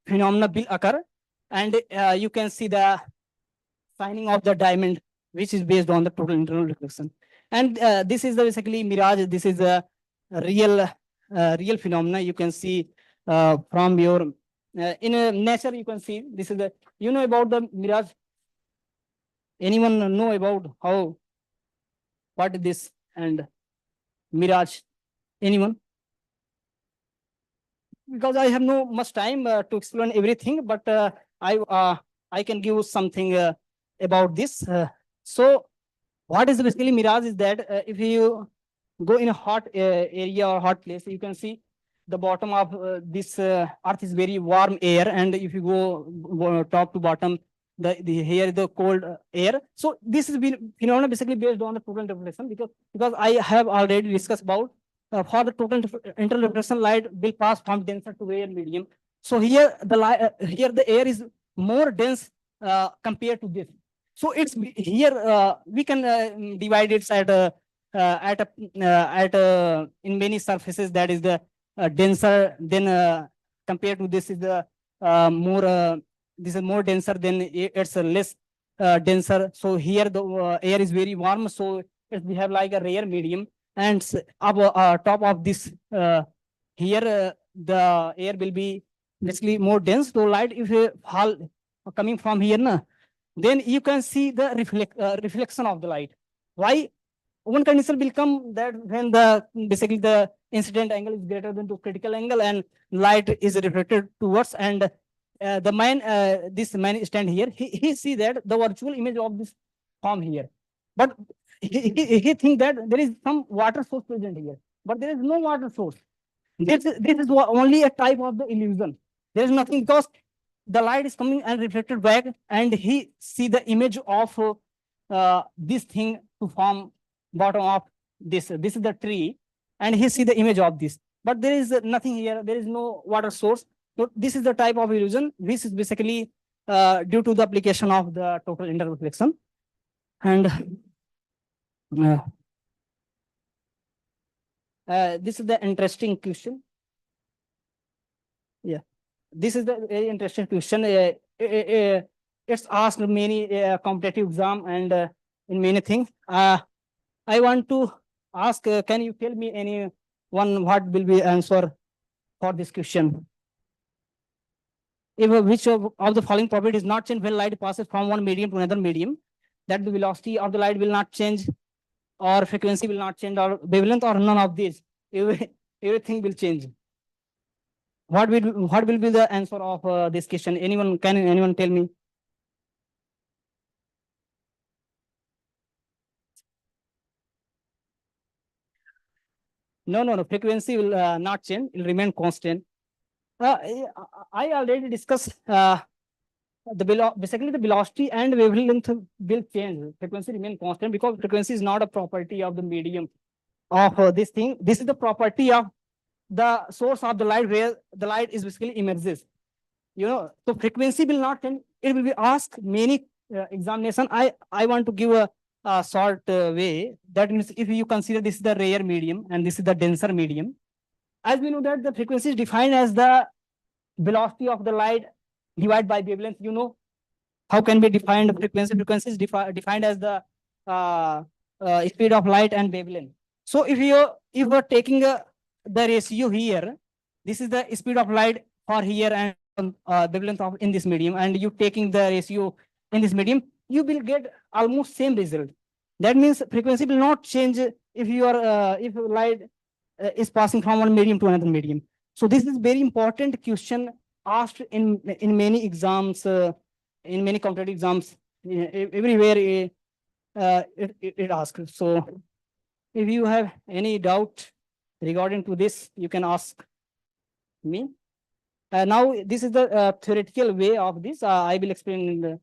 phenomena will occur, and you can see the signing of the diamond, which is based on the total internal reflection. And this is basically mirage. This is a real phenomena. You can see from your in nature. You can see this is the about the mirage. Anyone know about what is this and mirage? Anyone? Because I have no much time to explain everything, but I can give something about this. So what is basically mirage is that if you go in a hot area or hot place, you can see the bottom of this earth is very warm air, and if you go top to bottom, here the cold air. So this is phenomena basically based on the total reflection, because I have already discussed about for the total internal reflection, light will pass from denser to rare medium. So here the air is more dense compared to this. So it's here we can divide it in many surfaces. That is the denser. Then compared to this is the more this is more denser. Then it's less denser. So here the air is very warm, so it behave like a rare medium. And up top of this here the air will be basically more dense. So light if fall coming from here, na, then you can see the reflection of the light. Why? One condition will come that when the basically the incident angle is greater than the critical angle and light is reflected towards, and the man this man stand here, he see that the virtual image of this form here, but he think that there is some water source present here, but there is no water source. This is only a type of the illusion. There is nothing, because the light is coming and reflected back, and he see the image of this thing to form bottom of this. This is the tree, and he see the image of this, but there is nothing here. There is no water source. So this is the type of illusion. This is basically due to the application of the total interreflection. And this is the interesting question. Yeah, this is the very interesting question. It's asked many competitive exam and in many things. I want to ask, can you tell me any one what will be answer for this question? If which of the following property is not change when light passes from one medium to another medium, that the velocity of the light will not change, or frequency will not change, or wavelength, or none of these. Everything will change. What will be the answer of this question? Anyone tell me? No. Frequency will not change. It will remain constant. I already discussed basically the velocity and wavelength will change. Frequency remain constant because frequency is not a property of the medium of this thing. This is the property of the source of the light, where the light is basically emerges. So frequency will not change. It will be asked many examination. I want to give a short way. That means if you consider this is the rare medium and this is the denser medium, as we know that the frequency is defined as the velocity of the light divided by wavelength. How can be defined frequency? Frequency is defined as the speed of light and wavelength. So if you are taking the ratio here, this is the speed of light for here and wavelength of in this medium, and you taking the ratio in this medium, you will get almost same result. That means frequency will not change if you are if light is passing from one medium to another medium. So this is very important question asked in many exams, in many competitive exams, everywhere it asks. So if you have any doubt regarding to this, you can ask me. Now this is the theoretical way of this. I will explain in the.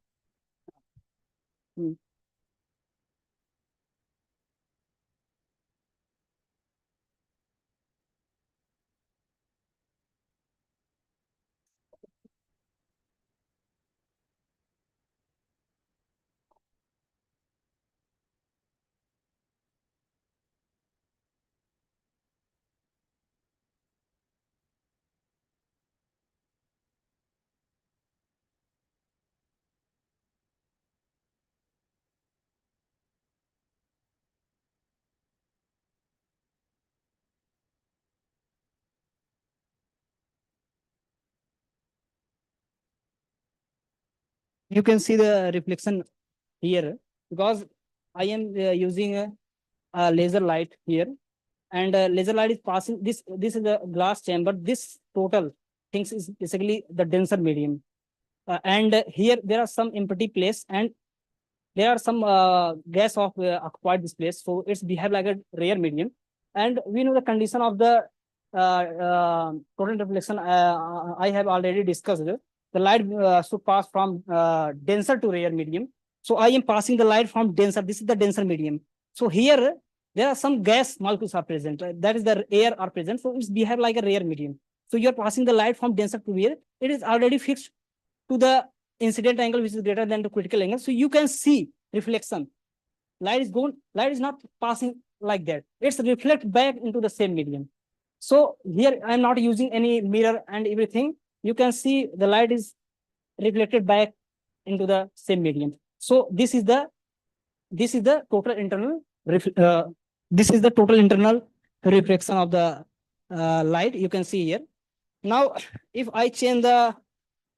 You can see the reflection here because I am using a laser light here, and laser light is passing this. This is the glass chamber. This total things is basically the denser medium, and here there are some empty place, and there are some gas of occupied this place. So it's behave like a rare medium, and we know the condition of the total reflection. I have already discussed. The light should pass from denser to rare medium. So I am passing the light from denser. This is the denser medium. So here there are some gas molecules are present. That is the air are present. So it's behave like a rare medium. So you're passing the light from denser to rare. It is already fixed to the incident angle, which is greater than the critical angle. So you can see reflection. Light is not passing like that. It's reflect back into the same medium. So here I'm not using any mirror and everything. You can see the light is reflected back into the same medium. So this is the total internal this is the total internal reflection of the light. You can see here. Now, if I change the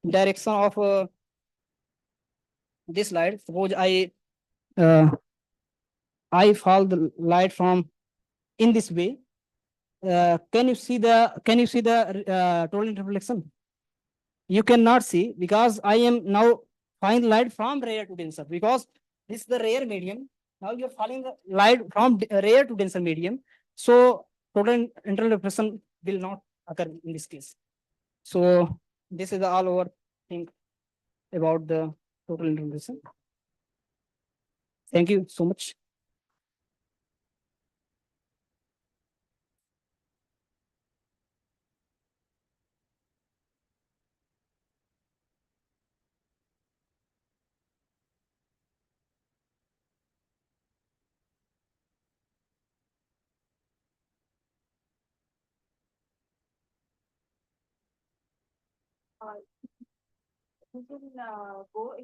direction of this light, suppose uh, I fall the light from in this way. Can you see the total reflection? You cannot see because I am now find light from rare to denser because this is the rare medium. Now you're falling the light from rare to denser medium. So total internal reflection will not occur in this case. So this is the all over thing about the total internal reflection. Thank you so much. You can go.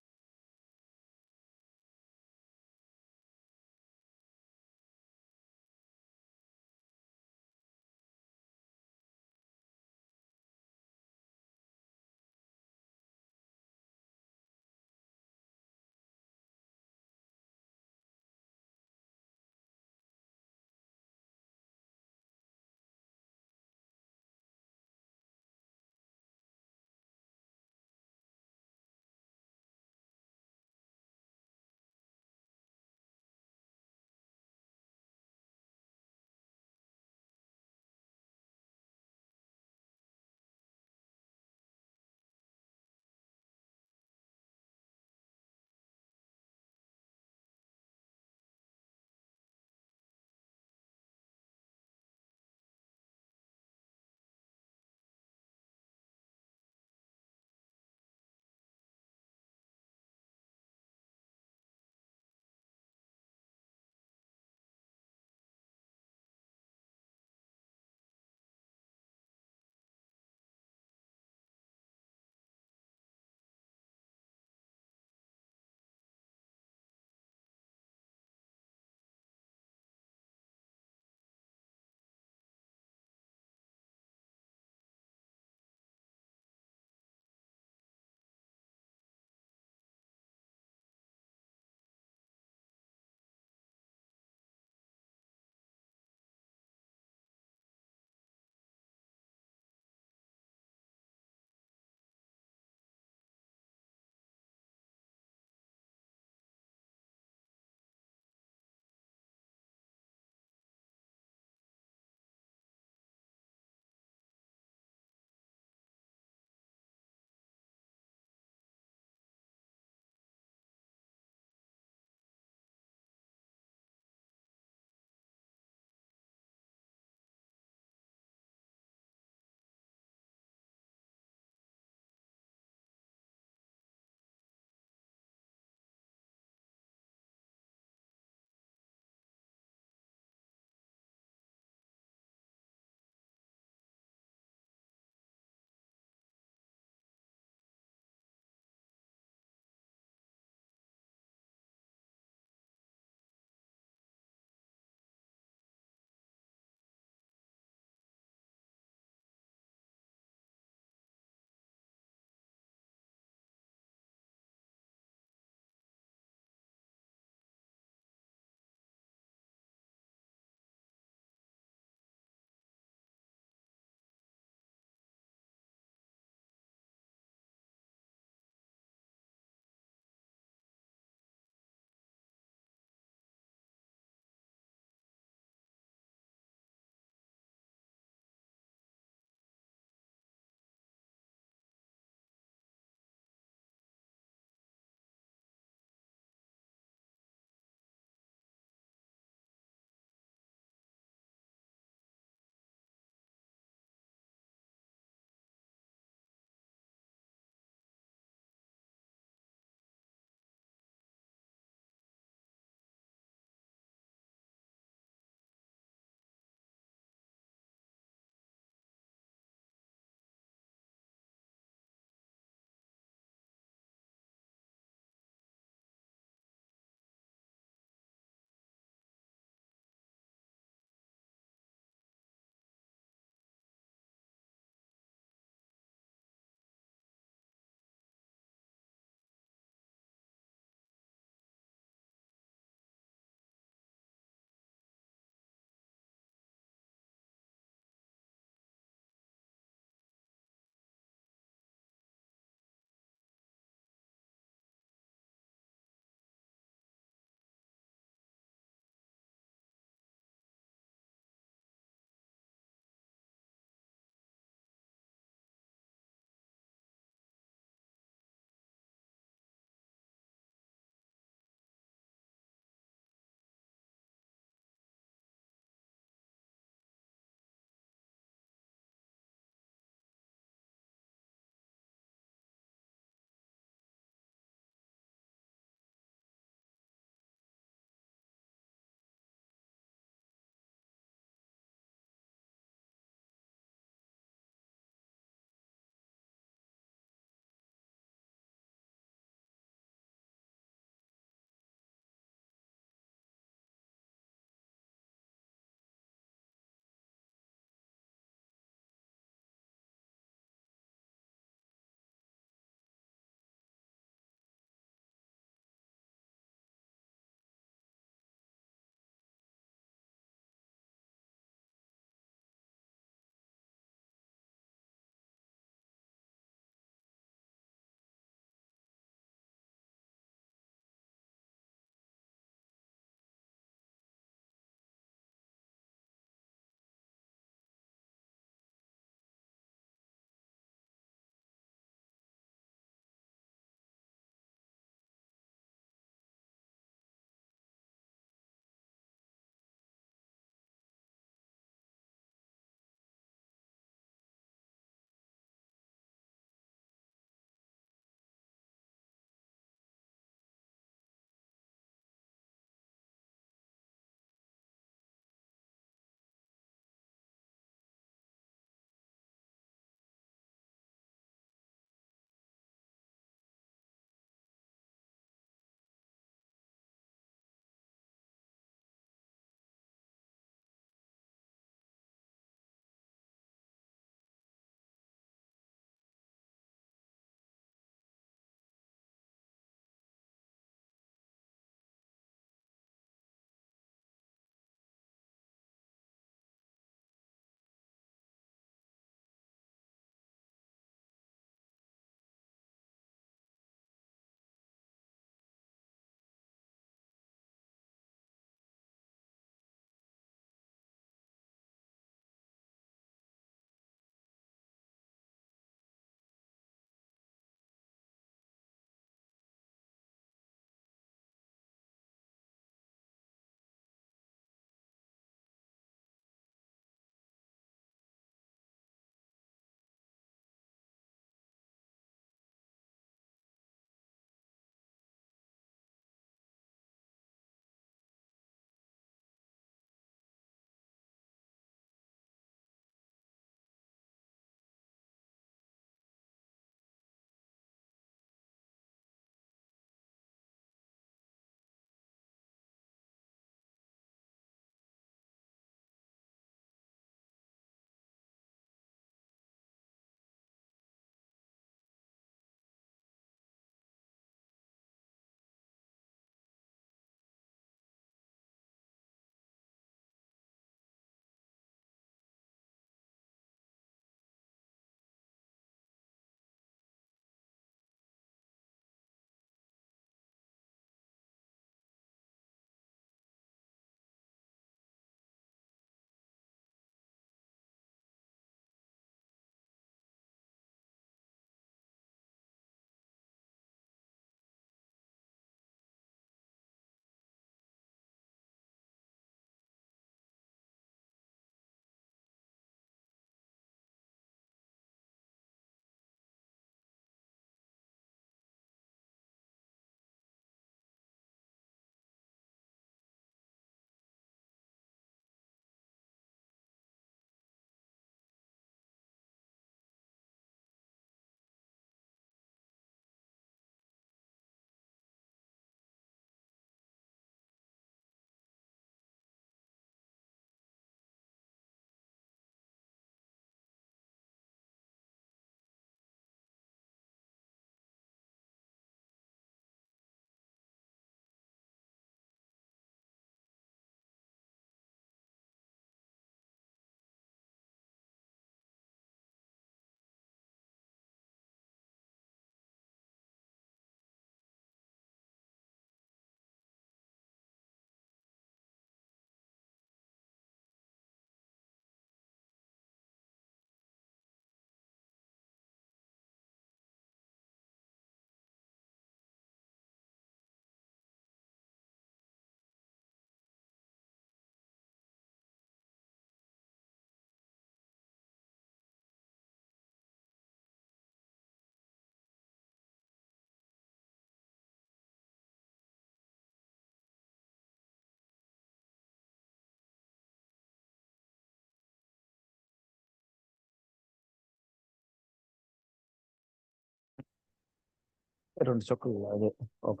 2 చుక్కలు అదే ఒక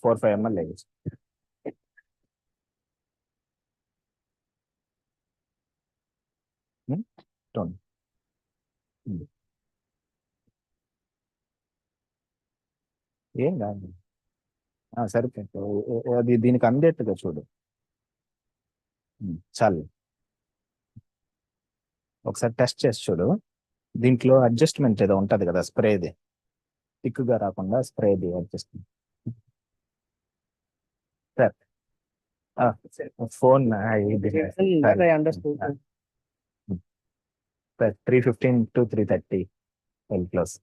4-5 ml వేయచ్చు. Don't. ఏం కాదు, సరిపోయింది. అది దీనికి అందేట్టుగా చూడు. చాలు, ఒకసారి టెస్ట్ చేసి చూడు. దీంట్లో అడ్జస్ట్మెంట్ ఏదో ఉంటది కదా, స్ప్రేది థిక్గా రాకుండా స్ప్రేది అడ్జస్ట్మెంట్. Phone 315 to 330 close.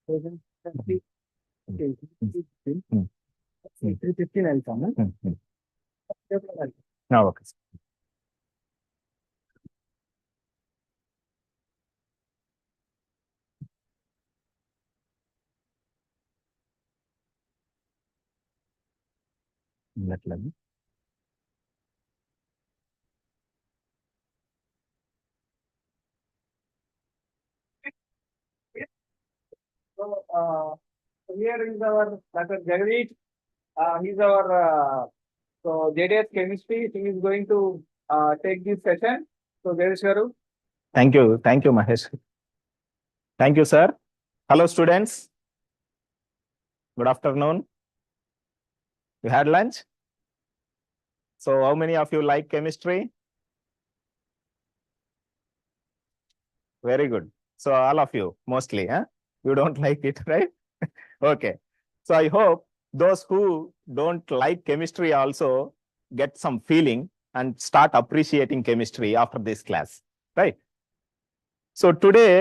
315 వెళ్తాము. Okay. అట్లేదు. So here is our Dr. Jagadish. He's our so JDS chemistry. He is going to take this session. So Jagadish garu. Thank you, Mahesh. Thank you, sir. Hello, students. Good afternoon. You had lunch? So how many of you like chemistry? Very good. So all of you, mostly, huh? You don't like it, right? Okay. So I hope those who don't like chemistry also get some feeling and start appreciating chemistry after this class, right? So today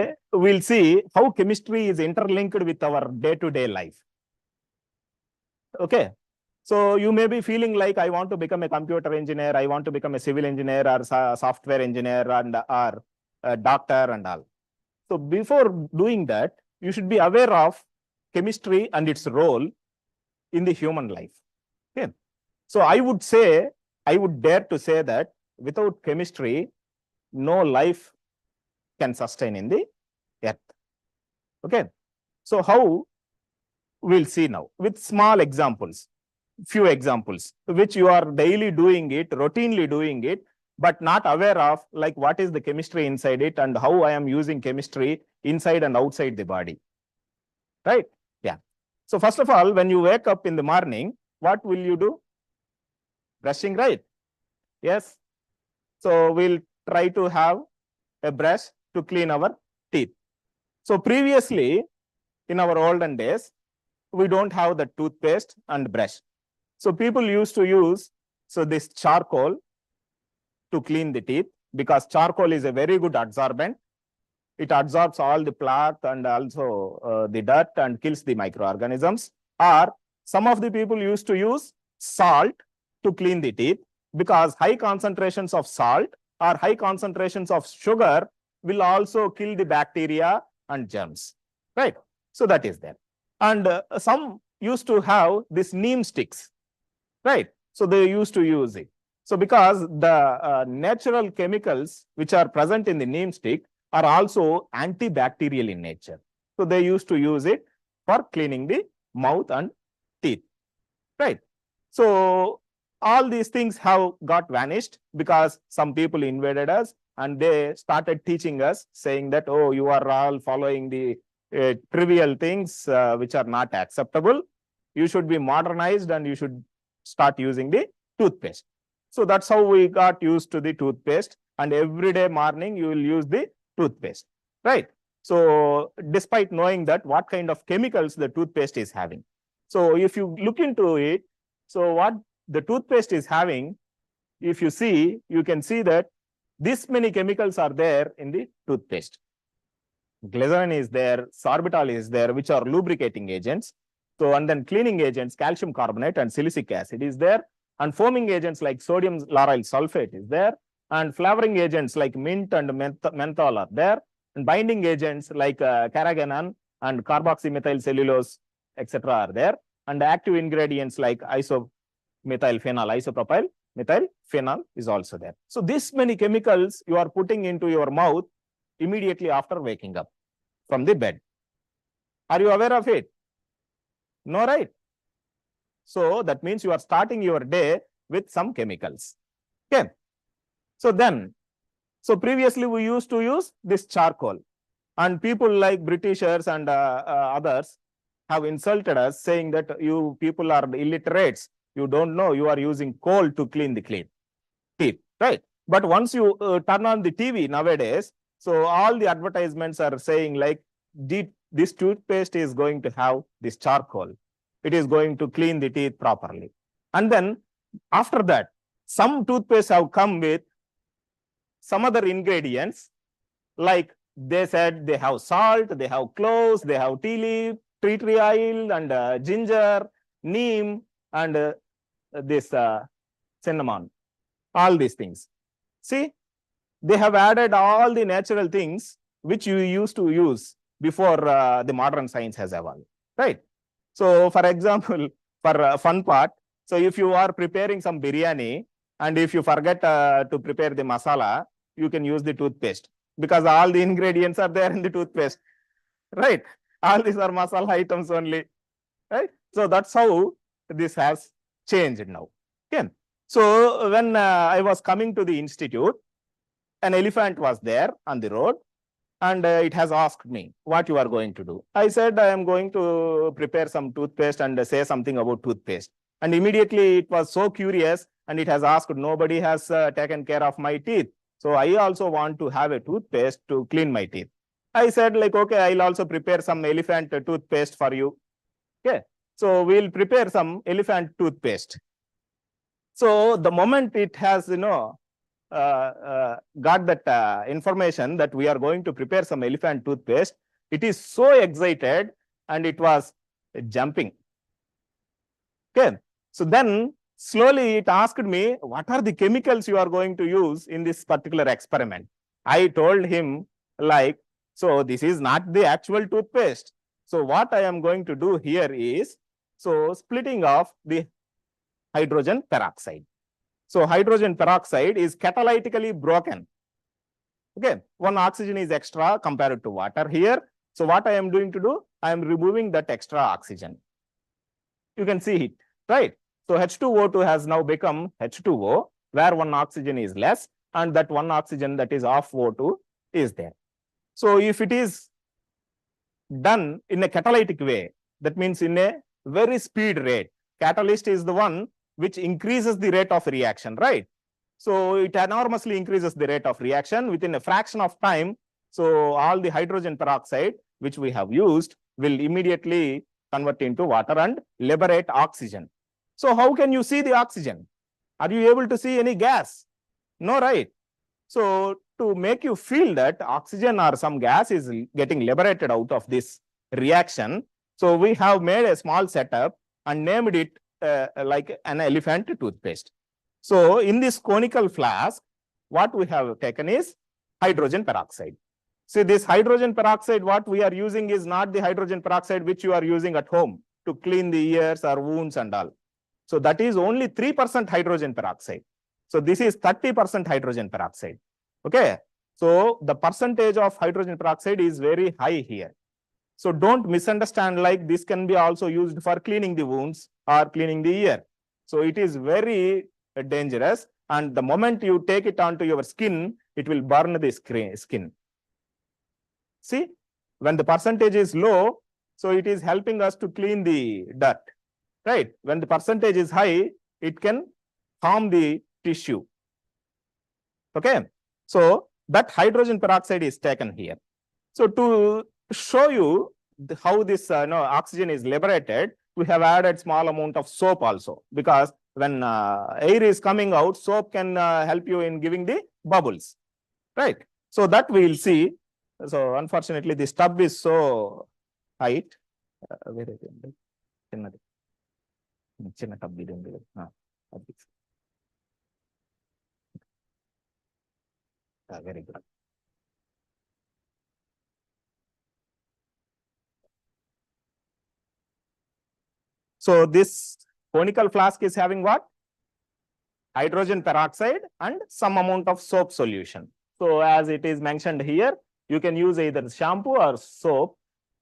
we'll see how chemistry is interlinked with our day-to-day life. Okay. So you may be feeling like, I want to become a computer engineer, I want to become a civil engineer or software engineer and or a doctor and all. So before doing that, you should be aware of chemistry and its role in the human life. Okay. So I would dare to say that without chemistry, no life can sustain in the earth. Okay. So how? We'll see now with small examples, few examples, which you are daily doing it, routinely doing it, but not aware of, like what is the chemistry inside it and how I am using chemistry inside and outside the body. Right? Yeah. So first of all, when you wake up in the morning, what will you do? Brushing, right? Yes. So we'll try to have a brush to clean our teeth. So previously, in our olden days, we don't have the toothpaste and brush. So people used to use this charcoal to clean the teeth, because charcoal is a very good absorbent. It absorbs all the plaque and also the dirt and kills the microorganisms. Or some of the people used to use salt to clean the teeth, because high concentrations of salt or high concentrations of sugar will also kill the bacteria and germs. Right? So that is there. And some used to have this neem sticks, right? So they used to use it. So because the natural chemicals which are present in the neem stick are also antibacterial in nature. So they used to use it for cleaning the mouth and teeth, right? So all these things have got vanished because some people invaded us and they started teaching us, saying that, oh, you are all following the trivial things which are not acceptable. You should be modernized and you should start using the toothpaste. So that's how we got used to the toothpaste, and every day morning you will use the toothpaste, right? So despite knowing that what kind of chemicals the toothpaste is having. So if you look into it, so what the toothpaste is having, if you see, you can see that this many chemicals are there in the toothpaste. Glycerin is there, sorbitol is there, which are lubricating agents. So, and then cleaning agents, calcium carbonate and silicic acid is there. And foaming agents like sodium lauryl sulfate is there. And flavoring agents like mint and menthol are there. And binding agents like carrageenan and carboxymethyl cellulose, etc. are there. And active ingredients like isomethylphenol, isopropyl methylphenol is also there. So this many chemicals you are putting into your mouth immediately after waking up from the bed. Are you aware of it? No, right? So that means you are starting your day with some chemicals. Okay. So previously we used to use this charcoal, and people like Britishers and others have insulted us, saying that you people are illiterates. You don't know, you are using coal to clean the teeth, right? But once you turn on the TV nowadays, so all the advertisements are saying like, this toothpaste is going to have this charcoal. It is going to clean the teeth properly. And then after that, some toothpaste have come with some other ingredients, like they said they have salt, they have cloves, they have tea leaf, tree oil, and ginger, neem, and this cinnamon, all these things. See, they have added all the natural things which you used to use before the modern science has evolved, right? So, for example, for a fun part, so if you are preparing some biryani and if you forget to prepare the masala, you can use the toothpaste because all the ingredients are there in the toothpaste, right? All these are masala items only, right? So that's how this has changed now. Okay. So when I was coming to the institute, an elephant was there on the road, and it has asked me what you are going to do. I said I am going to prepare some toothpaste and say something about toothpaste. And immediately it was so curious, and it has asked, nobody has taken care of my teeth. So I also want to have a toothpaste to clean my teeth. I said like, okay, I'll also prepare some elephant toothpaste for you. Okay. So we'll prepare some elephant toothpaste. So the moment it has, got that information that we are going to prepare some elephant toothpaste, it is so excited and it was jumping. Okay. So then slowly it asked me, what are the chemicals you are going to use in this particular experiment? I told him like, so this is not the actual toothpaste. So what I am going to do here is, so splitting off the hydrogen peroxide. So hydrogen peroxide is catalytically broken. Okay, one oxygen is extra compared to water here. So what I am doing to do, I am removing that extra oxygen. You can see it, right? So H2O2 has now become H2O, where one oxygen is less, and that one oxygen that is of O2 is there. So if it is done in a catalytic way, that means in a very speed rate. Catalyst is the one which increases the rate of reaction, right? So it enormously increases the rate of reaction within a fraction of time. So all the hydrogen peroxide which we have used will immediately convert into water and liberate oxygen. So how can you see the oxygen? Are you able to see any gas? No, right? So to make you feel that oxygen or some gas is getting liberated out of this reaction, so we have made a small setup and named it like an elephant toothpaste. So in this conical flask, what we have taken is hydrogen peroxide. See, this hydrogen peroxide, what we are using is not the hydrogen peroxide which you are using at home to clean the ears or wounds and all. So that is only 3% hydrogen peroxide. So this is 30% hydrogen peroxide. Okay. So the percentage of hydrogen peroxide is very high here. So don't misunderstand like this can be also used for cleaning the wounds or cleaning the ear. So it is very dangerous. And the moment you take it onto your skin, it will burn the skin. See, when the percentage is low, so it is helping us to clean the dirt, right? When the percentage is high, it can harm the tissue. Okay. So that hydrogen peroxide is taken here. So to show you how this oxygen is liberated, we have added small amount of soap also, because when air is coming out, soap can help you in giving the bubbles, right? So that we will see. So unfortunately, this tub is so height. Where is it? Very good. So this conical flask is having what? Hydrogen peroxide and some amount of soap solution. So as it is mentioned here, you can use either shampoo or soap.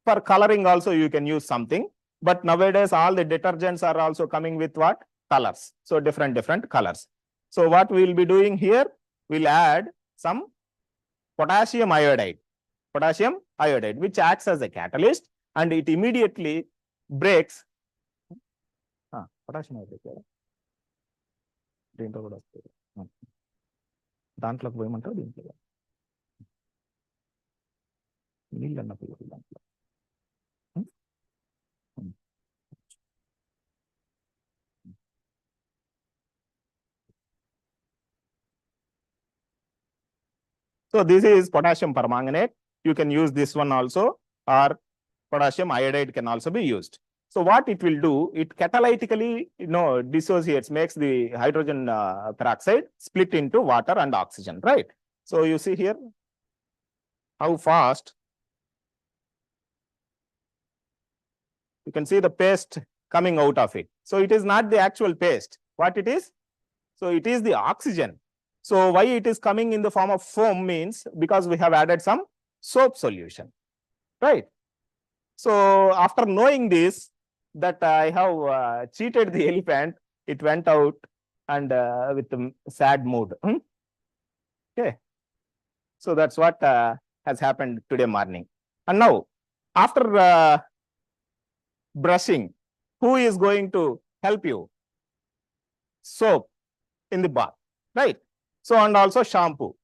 For coloring also you can use something. But nowadays, all the detergents are also coming with what? Colors. So different colors. So what we will be doing here, we'll add some potassium iodide, which acts as a catalyst, and it immediately breaks. Potassium iodide. దాంట్లోకి పోయమంటారు దీంట్లో నీళ్ళు అన్నప్పుడు దాంట్లో So this is potassium permanganate. You can use this one also, or potassium iodide can also be used. So what it will do, it catalytically, dissociates, makes the hydrogen peroxide split into water and oxygen, right? So you see here how fast you can see the paste coming out of it. So it is not the actual paste. What it is? So it is the oxygen. So why it is coming in the form of foam means because we have added some soap solution, right? So after knowing this, that I have cheated the elephant, it went out and with a sad mood. Okay. So that's what has happened today morning. And now, after brushing, who is going to help you? Soap in the bath, right? So, and also shampoo,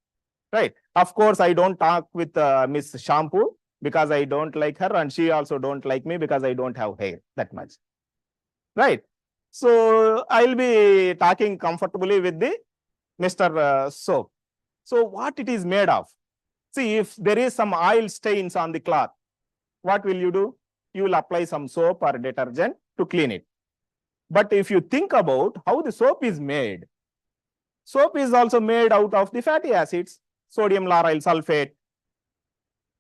right? Of course, I don't talk with Miss Shampoo because I don't like her, and she also don't like me because I don't have hair that much, right? So I'll be talking comfortably with the Mr. Soap. So what it is made of? See, if there is some oil stains on the cloth, what will you do? You will apply some soap or detergent to clean it. But if you think about how the soap is made, soap is also made out of the fatty acids, sodium lauryl sulfate,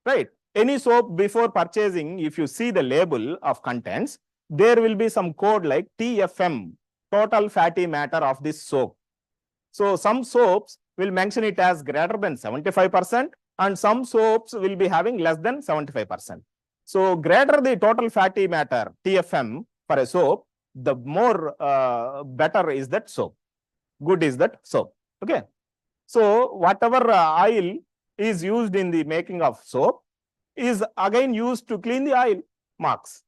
right? Any soap, before purchasing, if you see the label of contents, there will be some code like TFM, total fatty matter of this soap. So some soaps will mention it as greater than 75%, and some soaps will be having less than 75%. So greater the total fatty matter, TFM, for a soap, the more better is that soap. Good is that soap. Okay. So whatever oil is used in the making of soap is again used to clean the oil marks.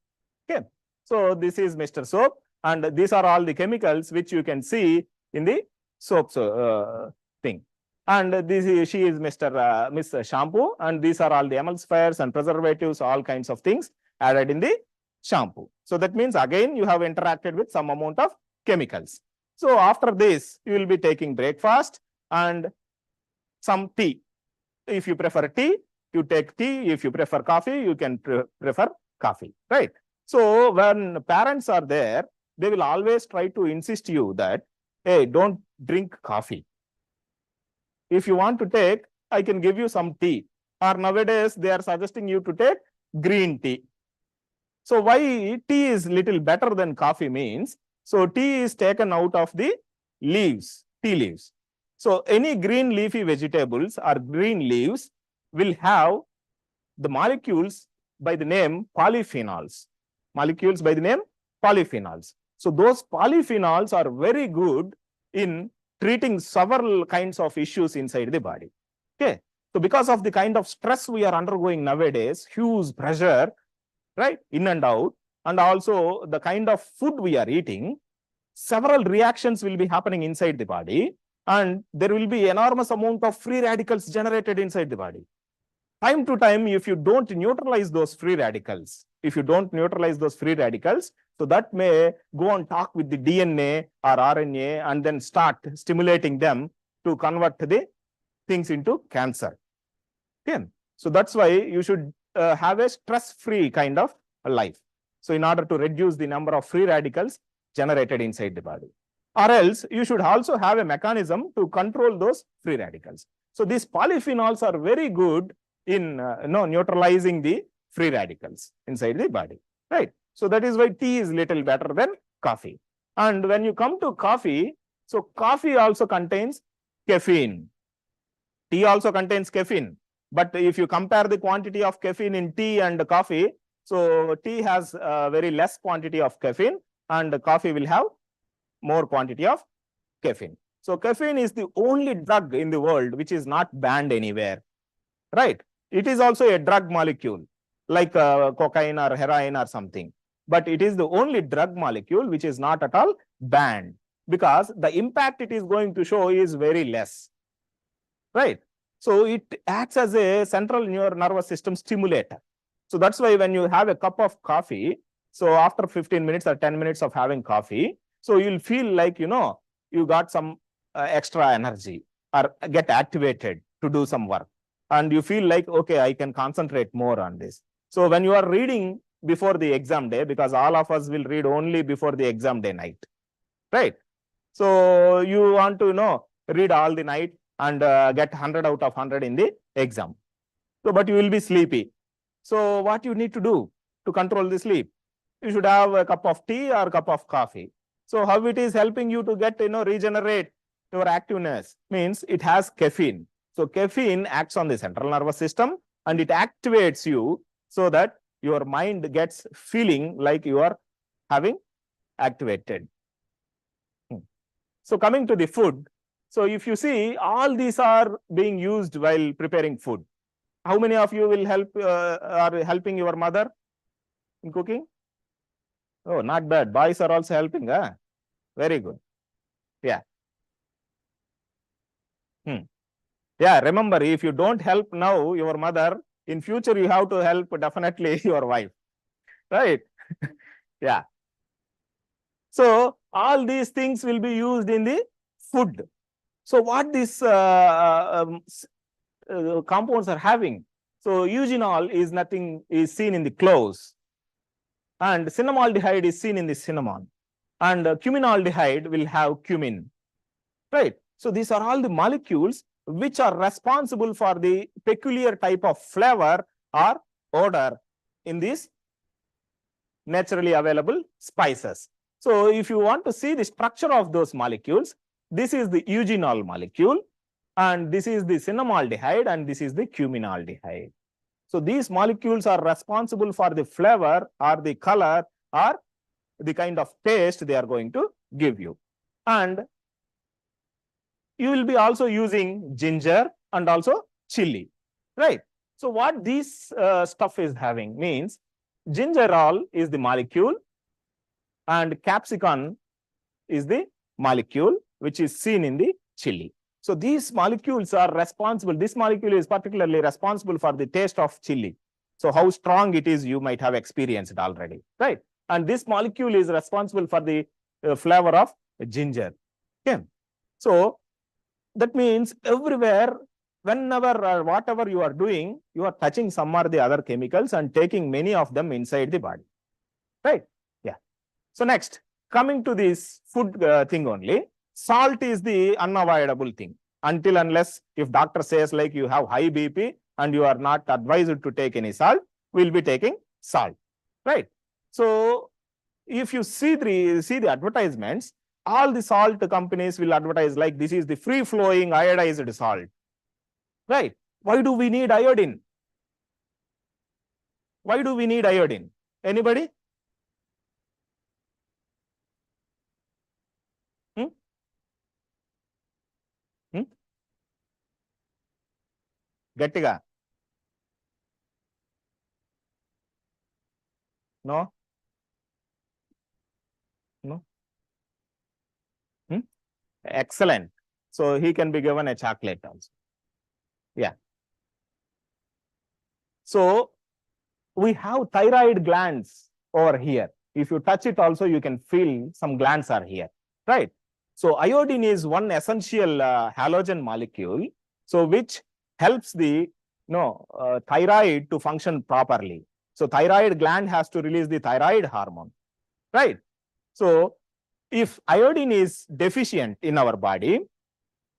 Okay. So this is Mr. Soap, and these are all the chemicals which you can see in the soap thing. And she is Miss Shampoo, and these are all the emulsifiers and preservatives, all kinds of things added in the shampoo. So that means again you have interacted with some amount of chemicals. So after this, you will be taking breakfast and some tea. If you prefer tea, you take tea. If you prefer coffee, you can prefer coffee, right? So when parents are there, they will always try to insist you that, hey, don't drink coffee. If you want to take, I can give you some tea. Or nowadays, they are suggesting you to take green tea. So why tea is little better than coffee means, so tea is taken out of the leaves, tea leaves. So any green leafy vegetables or green leaves will have the molecules by the name polyphenols. So those polyphenols are very good in treating several kinds of issues inside the body. Okay. So because of the kind of stress we are undergoing nowadays, huge pressure, right, in and out, and also the kind of food we are eating, several reactions will be happening inside the body, and there will be enormous amount of free radicals generated inside the body. Time to time, if you don't neutralize those free radicals, so that may go and talk with the DNA or RNA and then start stimulating them to convert the things into cancer. Okay. So that's why you should have a stress-free kind of life. So in order to reduce the number of free radicals generated inside the body, or else you should also have a mechanism to control those free radicals. So these polyphenols are very good in neutralizing the free radicals inside the body, right? So that is why tea is little better than coffee. And when you come to coffee, so coffee also contains caffeine. Tea also contains caffeine. But if you compare the quantity of caffeine in tea and coffee, So tea has very less quantity of caffeine, and coffee will have more quantity of caffeine. So caffeine is the only drug in the world which is not banned anywhere, right? It is also a drug molecule like cocaine or heroin or something, but it is the only drug molecule which is not at all banned, because the impact it is going to show is very less, right? So it acts as a central nervous system stimulator. So that's why when you have a cup of coffee, so after 15 minutes or 10 minutes of having coffee, so you'll feel like, you got some extra energy or get activated to do some work. And you feel like, okay, I can concentrate more on this. So when you are reading before the exam day, because all of us will read only before the exam day night, right? So you want to, read all the night and get 100 out of 100 in the exam. So, but you will be sleepy. So what you need to do to control the sleep? You should have a cup of tea or a cup of coffee. So how it is helping you to get, regenerate your activeness? Means it has caffeine. So caffeine acts on the central nervous system and it activates you so that your mind gets feeling like you are having activated. So coming to the food. So if you see, all these are being used while preparing food. How many of you will help are helping your mother in cooking? Oh, not bad. Boys are also helping. Huh? Very good. Yeah. Yeah, remember, if you don't help now your mother, in future you have to help definitely your wife. Right? Yeah. So all these things will be used in the food. So what these compounds are having? So eugenol is seen in the cloves, and cinnamaldehyde is seen in the cinnamon, and cuminaldehyde will have cumin, right? So these are all the molecules which are responsible for the peculiar type of flavor or odor in these naturally available spices. So if you want to see the structure of those molecules, this is the eugenol molecule, and this is the cinnamaldehyde, and this is the cuminaldehyde. So these molecules are responsible for the flavor or the color or the kind of taste they are going to give you. And you will be also using ginger and also chili, right? So what this stuff is having means, gingerol is the molecule and capsicum is the molecule which is seen in the chili. So these molecules are responsible. This molecule is particularly responsible for the taste of chili. So how strong it is, you might have experienced already, right? And this molecule is responsible for the flavor of ginger. Okay. So that means everywhere, whenever or whatever you are doing, you are touching some or the other chemicals and taking many of them inside the body, right? Yeah. So next, coming to this food thing only, salt is the unavoidable thing. Until unless if doctor says like you have high BP and you are not advised to take any salt, we'll be taking salt, right? So if you see the advertisements, all the salt companies will advertise like this is the free flowing iodized salt, right? Why do we need iodine? Why do we need iodine? Anybody? గట్టిగా no no excellent, so he can be given a chocolate also. Yeah, so we have thyroid glands over here. If you touch it also, you can feel some glands are here, right? So iodine is one essential halogen molecule, so which helps the thyroid to function properly. So thyroid gland has to release the thyroid hormone, right? So if iodine is deficient in our body,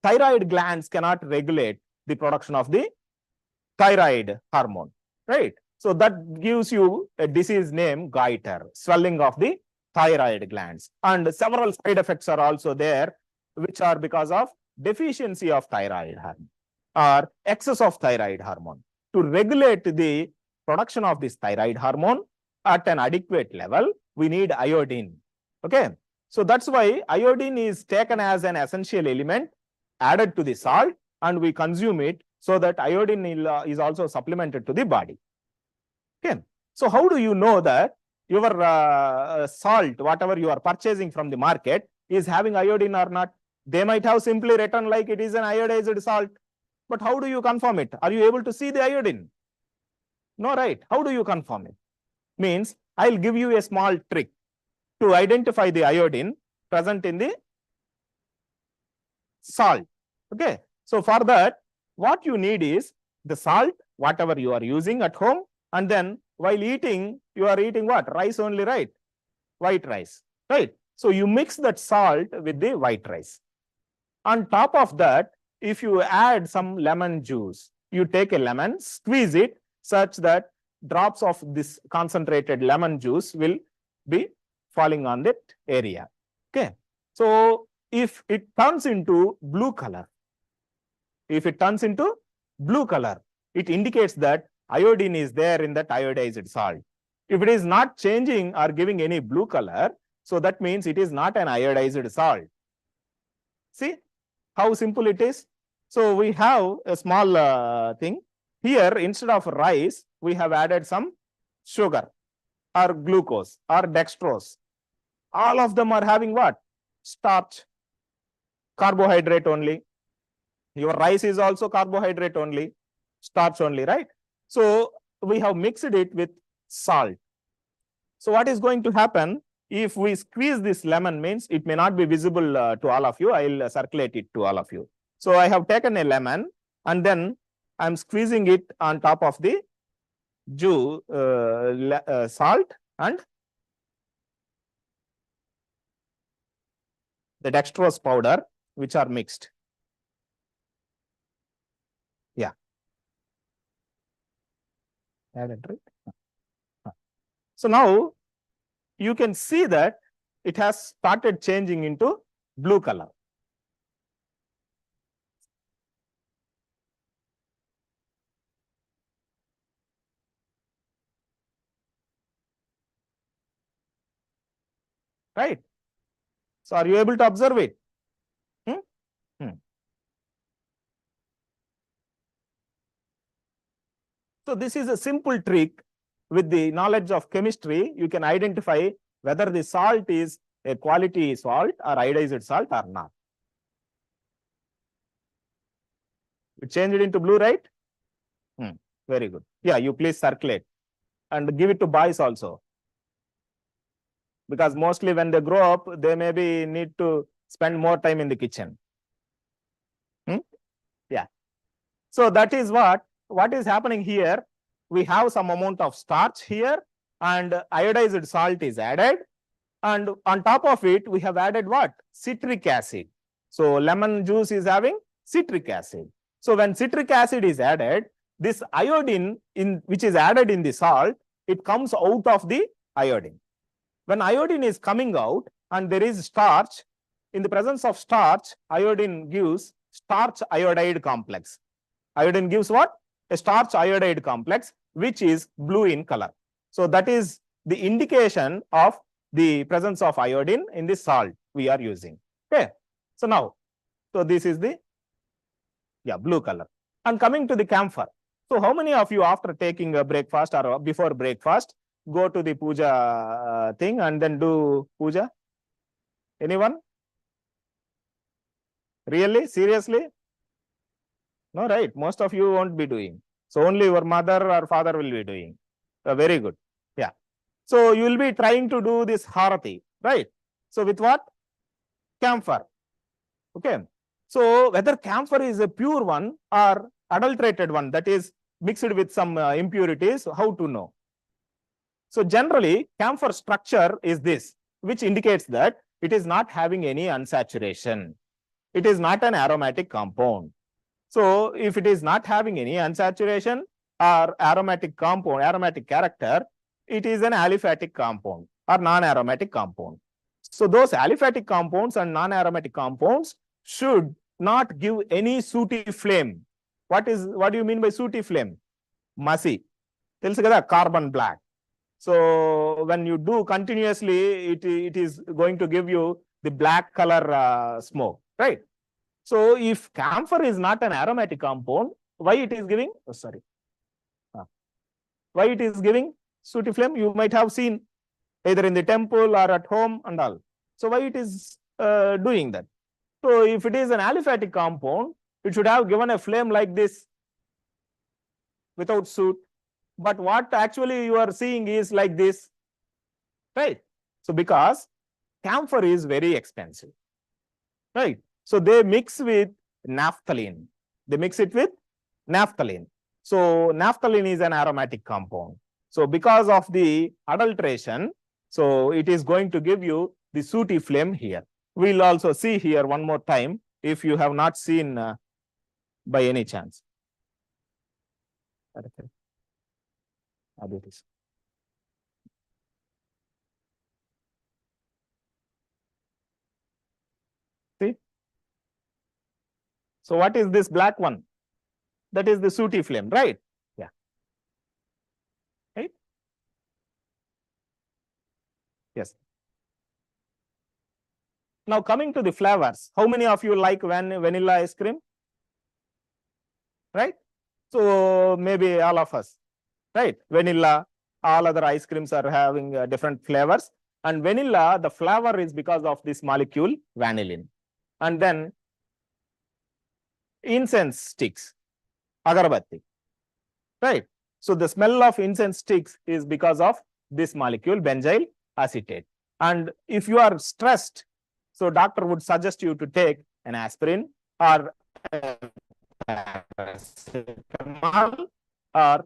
thyroid glands cannot regulate the production of the thyroid hormone, right? So that gives you a disease name goiter, swelling of the thyroid glands. And several side effects are also there, which are because of deficiency of thyroid hormone or excess of thyroid hormone. To regulate the production of this thyroid hormone, at an adequate level, we need iodine. Okay. So that's why iodine is taken as an essential element added to the salt, and we consume it so that iodine is also supplemented to the body. Okay. So how do you know that your salt, whatever you are purchasing from the market, is having iodine or not? They might have simply written like it is an iodized salt. But how do you confirm it? Are you able to see the iodine? No, right? How do you confirm it? Means I'll give you a small trick to identify the iodine present in the salt. Okay. So for that, what you need is the salt, whatever you are using at home, and then while eating, you are eating what? Rice only, right? White rice, right? So you mix that salt with the white rice. On top of that, if you add some lemon juice, you take a lemon, squeeze it such that drops of this concentrated lemon juice will be falling on that area. Okay. So if it turns into blue color, it indicates that iodine is there in that iodized salt. If it is not changing or giving any blue color, so that means it is not an iodized salt. See how simple it is? So we have a small thing. Here, instead of rice, we have added some sugar or glucose or dextrose. All of them are having what? Starch, carbohydrate only. Your rice is also carbohydrate only, starch only, right? So we have mixed it with salt. So what is going to happen if we squeeze this lemon? Means it may not be visible to all of you. I'll circulate it to all of you. So I have taken a lemon and then I'm squeezing it on top of the juice, salt and the dextrose powder, which are mixed. Yeah. Added, right? So now you can see that it has started changing into blue color. Right? So are you able to observe it? So this is a simple trick. With the knowledge of chemistry, you can identify whether the salt is a quality salt or iodized salt or not. We change it into blue, right? Very good. Yeah, you please circulate and give it to boys also. Because mostly when they grow up, they maybe need to spend more time in the kitchen. Yeah. So that is what is happening here. We have some amount of starch here and iodized salt is added. And on top of it, we have added what? Citric acid. So lemon juice is having citric acid. So when citric acid is added, this iodine which is added in the salt, it comes out of the iodine. When iodine is coming out and there is starch, in the presence of starch, iodine gives starch iodide complex. Iodine gives what? A starch iodide complex, which is blue in color. So that is the indication of the presence of iodine in the salt we are using. Okay. So now, so this is the blue color. And coming to the camphor. So how many of you after taking a breakfast or before breakfast go to the puja thing and then do puja? Anyone? Really? Seriously? No, right. Most of you won't be doing. So only your mother or father will be doing. Very good. Yeah. So you will be trying to do this harati, right? So with what? Camphor. Okay. So whether camphor is a pure one or adulterated one, that is mixed with some impurities, how to know? So generally, camphor structure is this, which indicates that it is not having any unsaturation. It is not an aromatic compound. So if it is not having any unsaturation or aromatic compound, aromatic character, it is an aliphatic compound or non-aromatic compound. So those aliphatic compounds and non-aromatic compounds should not give any sooty flame. What do you mean by sooty flame? Messy. Tells you carbon black. So when you do continuously, it is going to give you the black color smoke, right? So if camphor is not an aromatic compound, why it is giving? Oh, sorry. Why it is giving sooty flame? You might have seen either in the temple or at home and all. So why it is doing that? So if it is an aliphatic compound, it should have given a flame like this without soot. But what actually you are seeing is like this, right? So because camphor is very expensive, right? So they mix with naphthalene. They mix it with naphthalene. So naphthalene is an aromatic compound. So because of the adulteration, so it is going to give you the sooty flame here. We'll also see here one more time if you have not seen by any chance. See? So what is this black one? That is the sooty flame, right? Yeah. Right? Yes. Now coming to the flavors, how many of you like vanilla ice cream? Right? So maybe all of us, right? Vanilla, all other ice creams are having different flavors. And vanilla, the flavor is because of this molecule, vanillin. And then incense sticks, agarbatti, right? So the smell of incense sticks is because of this molecule, benzyl acetate. And if you are stressed, so doctor would suggest you to take an aspirin or paracetamol or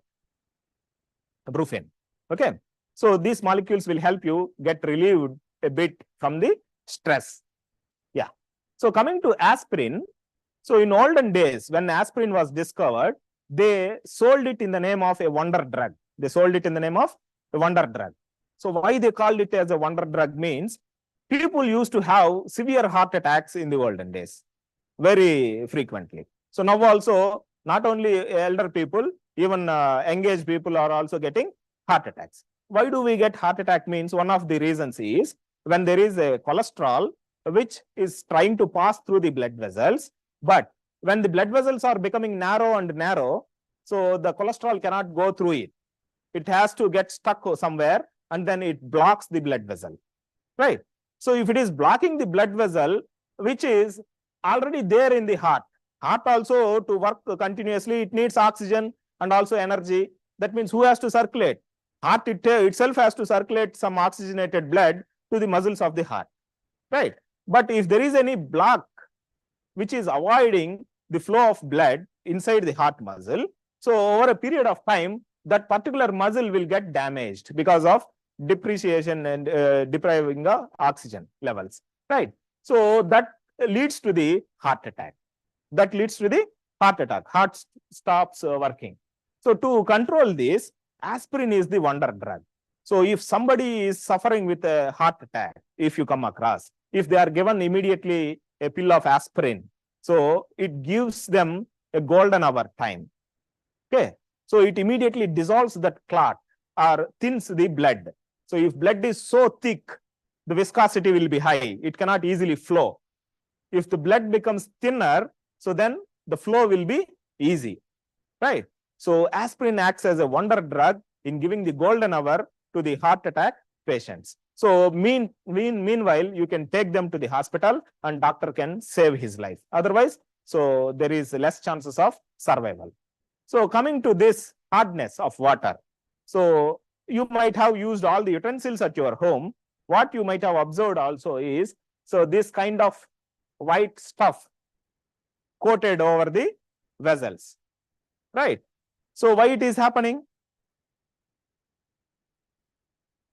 brufen. Okay. So these molecules will help you get relieved a bit from the stress. Yeah. So coming to aspirin, so in olden days, when aspirin was discovered, they sold it in the name of a wonder drug. They sold it in the name of a wonder drug. So why they called it as a wonder drug means people used to have severe heart attacks in the olden days, very frequently. So now also, not only elder people, even engaged people are also getting heart attacks. Why do we get heart attack means one of the reasons is when there is a cholesterol which is trying to pass through the blood vessels, but when the blood vessels are becoming narrow and narrow, so the cholesterol cannot go through it. It has to get stuck somewhere and then it blocks the blood vessel, right? So if it is blocking the blood vessel, which is already there in the heart also to work continuously, it needs oxygen and also energy. That means who has to circulate? Heart itself has to circulate some oxygenated blood to the muscles of the heart, right? But if there is any block which is avoiding the flow of blood inside the heart muscle, so over a period of time, that particular muscle will get damaged because of depreciation and depriving the oxygen levels, right? So that leads to the heart attack. That leads to the heart attack. Heart stops working. So to control this, aspirin is the wonder drug. So if somebody is suffering with a heart attack, if you come across, if they are given immediately a pill of aspirin, so it gives them a golden hour time. Okay. So it immediately dissolves that clot or thins the blood. So if blood is so thick, the viscosity will be high. It cannot easily flow. If the blood becomes thinner, so then the flow will be easy, right? So aspirin acts as a wonder drug in giving the golden hour to the heart attack patients. So meanwhile, you can take them to the hospital and doctor can save his life. Otherwise, so there is less chances of survival. So coming to this hardness of water. So you might have used all the utensils at your home. What you might have observed also is, so this kind of white stuff coated over the vessels, right? So why it is happening?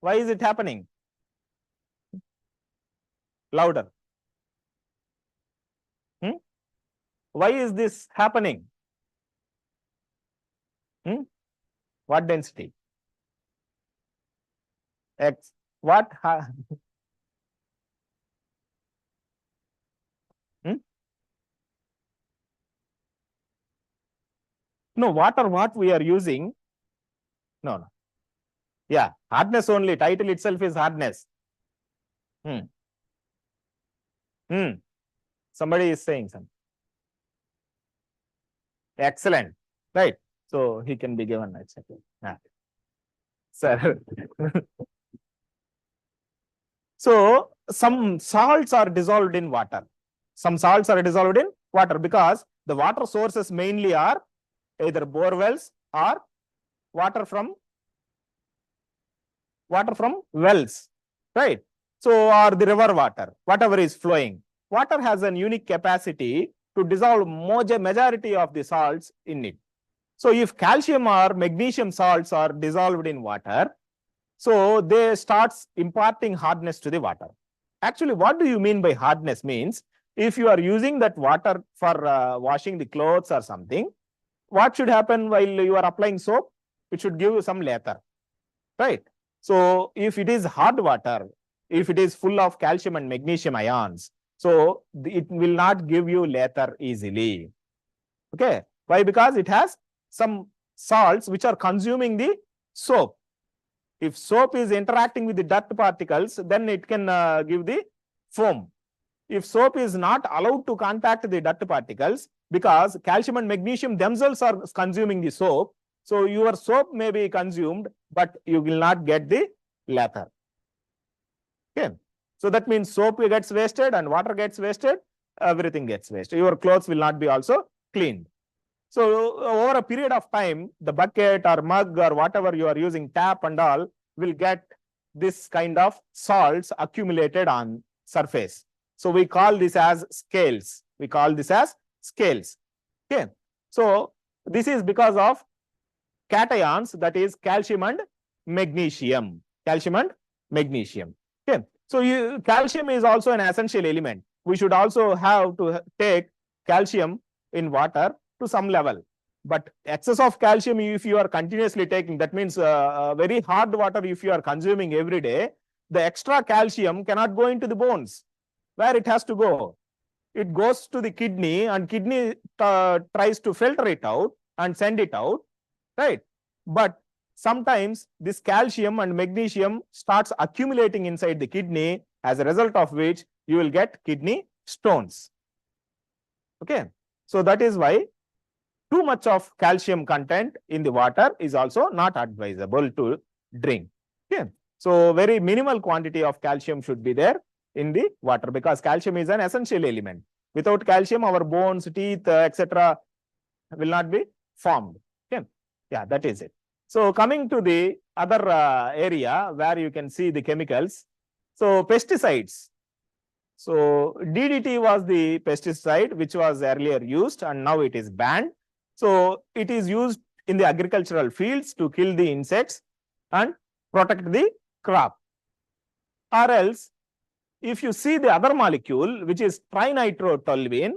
Why is it happening? Louder. Why is this happening? What density? X. What? No, water what we are using. No. Yeah, hardness only. Title itself is hardness. Somebody is saying something. Excellent. Right. So he can be given a second. Yeah. Sir. So some salts are dissolved in water. Some salts are dissolved in water because the water sources mainly are either bore wells or water from wells, right? So, or the river water, whatever is flowing. Water has a unique capacity to dissolve majority of the salts in it. So, if calcium or magnesium salts are dissolved in water, so they starts imparting hardness to the water. Actually, what do you mean by hardness? Means if you are using that water for washing the clothes or something, what should happen while you are applying soap? It should give you some lather, right? So if it is hard water, if it is full of calcium and magnesium ions, so it will not give you lather easily. Okay. Why? Because it has some salts which are consuming the soap. If soap is interacting with the dirt particles, then it can give the foam. If soap is not allowed to contact the dirt particles, because calcium and magnesium themselves are consuming the soap, so your soap may be consumed, but you will not get the lather. Okay. So that means soap gets wasted and water gets wasted, everything gets wasted. Your clothes will not be also cleaned. So over a period of time, the bucket or mug or whatever you are using, tap and all, will get this kind of salts accumulated on surface. So we call this as scales. We call this as scales. Okay. So this is because of cations, that is calcium and magnesium. Calcium and magnesium. Okay. So calcium is also an essential element. We should also have to take calcium in water to some level. But excess of calcium, if you are continuously taking, that means very hard water, if you are consuming every day, the extra calcium cannot go into the bones. Where it has to go? It goes to the kidney, and kidney tries to filter it out and send it out, right? But sometimes this calcium and magnesium starts accumulating inside the kidney, as a result of which you will get kidney stones. Okay. So that is why too much of calcium content in the water is also not advisable to drink. Okay. So very minimal quantity of calcium should be there in the water, because calcium is an essential element. Without calcium, our bones, teeth, etc. will not be formed. Okay. Yeah, that is it. So coming to the other area where you can see the chemicals. So pesticides. So DDT was the pesticide which was earlier used, and now it is banned. So it is used in the agricultural fields to kill the insects and protect the crop. Or else, if you see the other molecule, which is trinitrotoluene,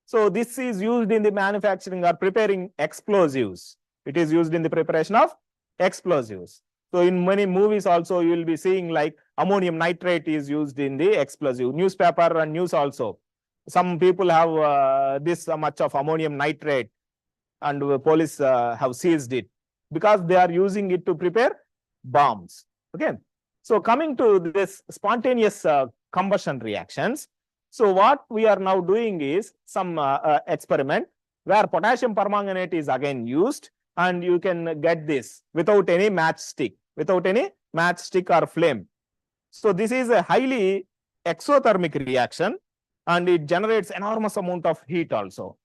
so this is used in the manufacturing or preparing explosives. It is used in the preparation of explosives. So in many movies also you will be seeing like ammonium nitrate is used in the explosive. Newspaper and news also. Some people have this much of ammonium nitrate, and police have seized it because they are using it to prepare bombs. Okay. So coming to this spontaneous combustion reactions. So what we are now doing is some experiment where potassium permanganate is again used, and you can get this without any matchstick, or flame. So this is a highly exothermic reaction, and it generates enormous amount of heat also.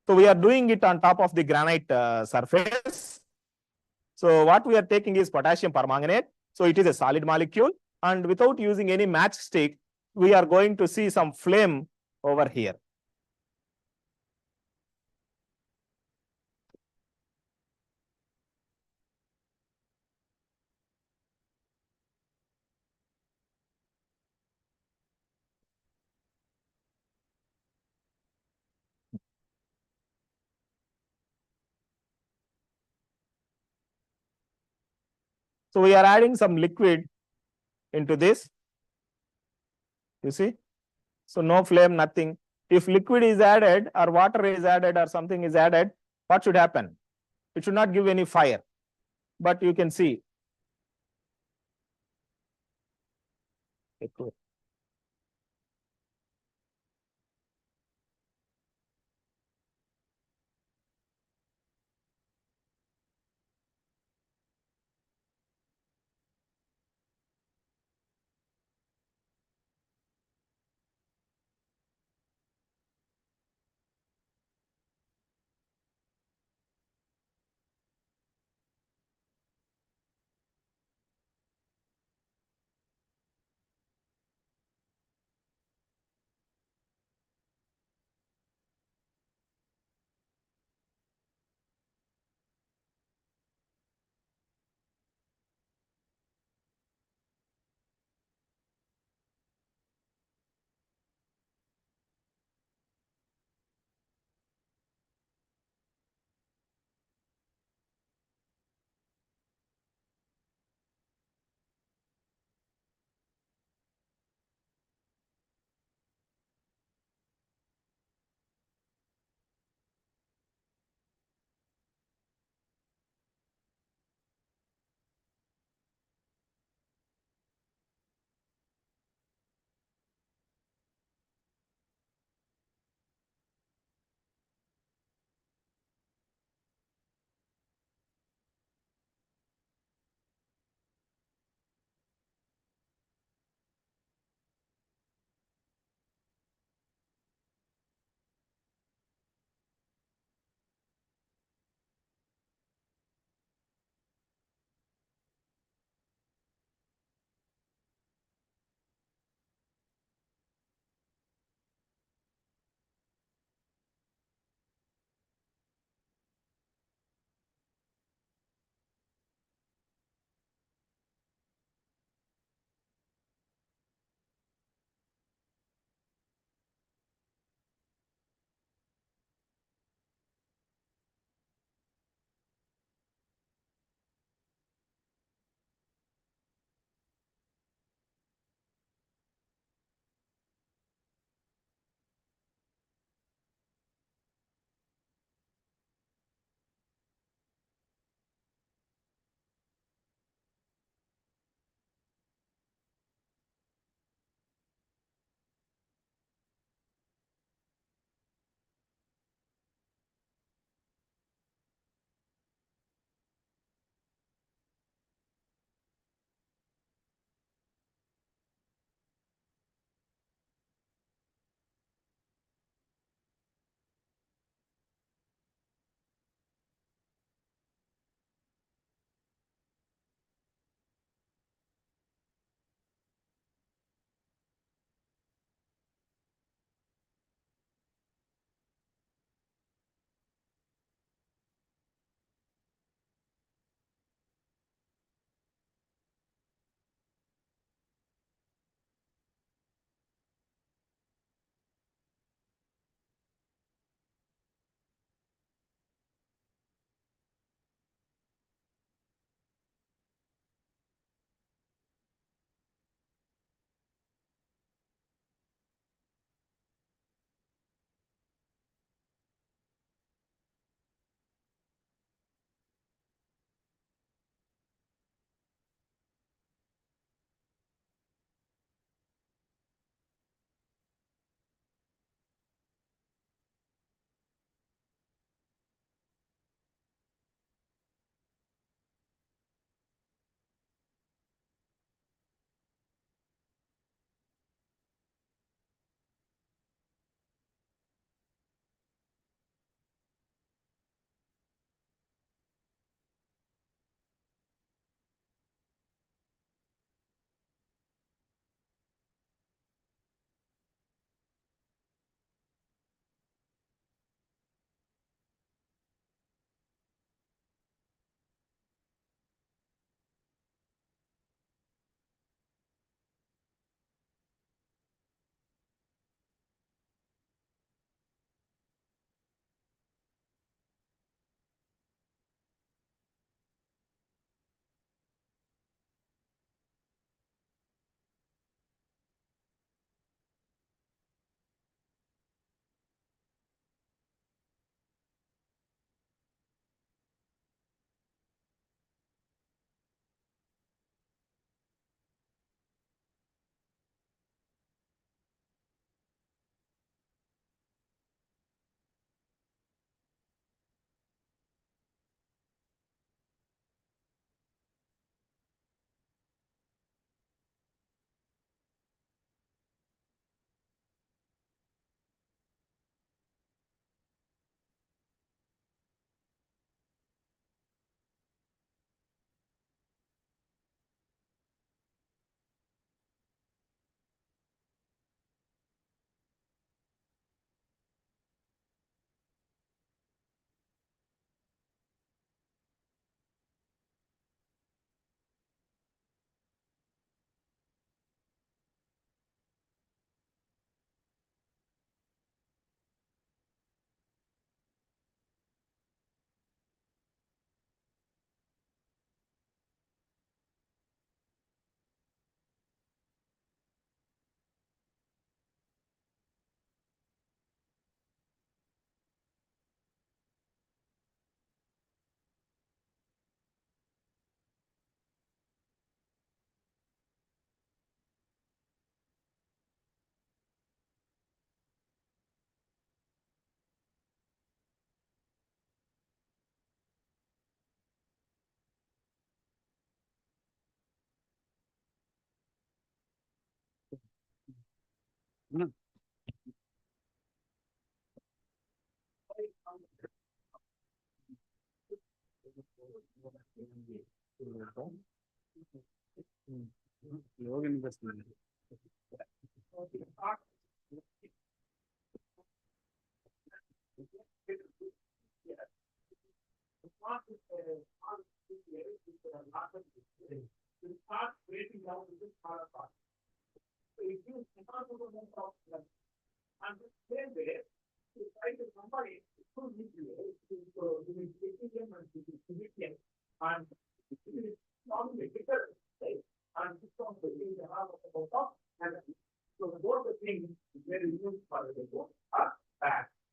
So we are doing it on top of the granite surface. So what we are taking is potassium permanganate. So it is a solid molecule, and without using any matchstick, we are going to see some flame over here. So we are adding some liquid into this. You see? So no flame, nothing. If liquid is added or water is added or something is added, what should happen? it should not give any fire, but you can see.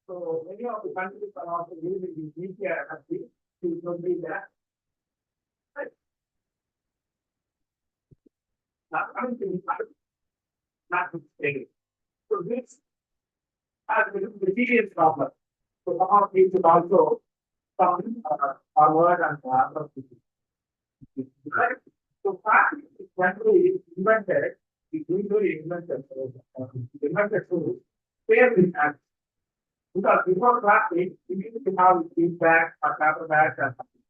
So many of the countries are also using the nuclear energy to complete that. Right. Now, coming to not to stay. So this has the serious problem. So some of these is also some forward and other things. Right. So plastic is generally invented, is usually invented to spare the hands. Because before plastic, you need to have feedback or paper bags and something.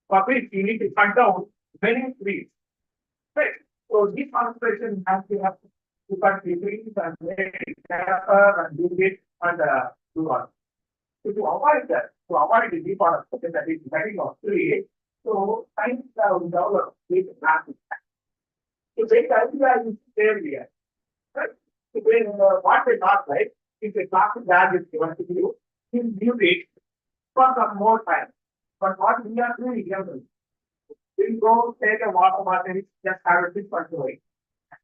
For which you need to cut down many trees. Right. So this concentration has to have to cut the trees and make paper and do it and do on. So to avoid that, to avoid the deforestation that is very costly, so science have developed this plastic. So the idea is here, right? So when what they got right, if a plastic bag is given to you, you use it for some more time. But what we are doing here, we go take a water bottle, just have a sip or two.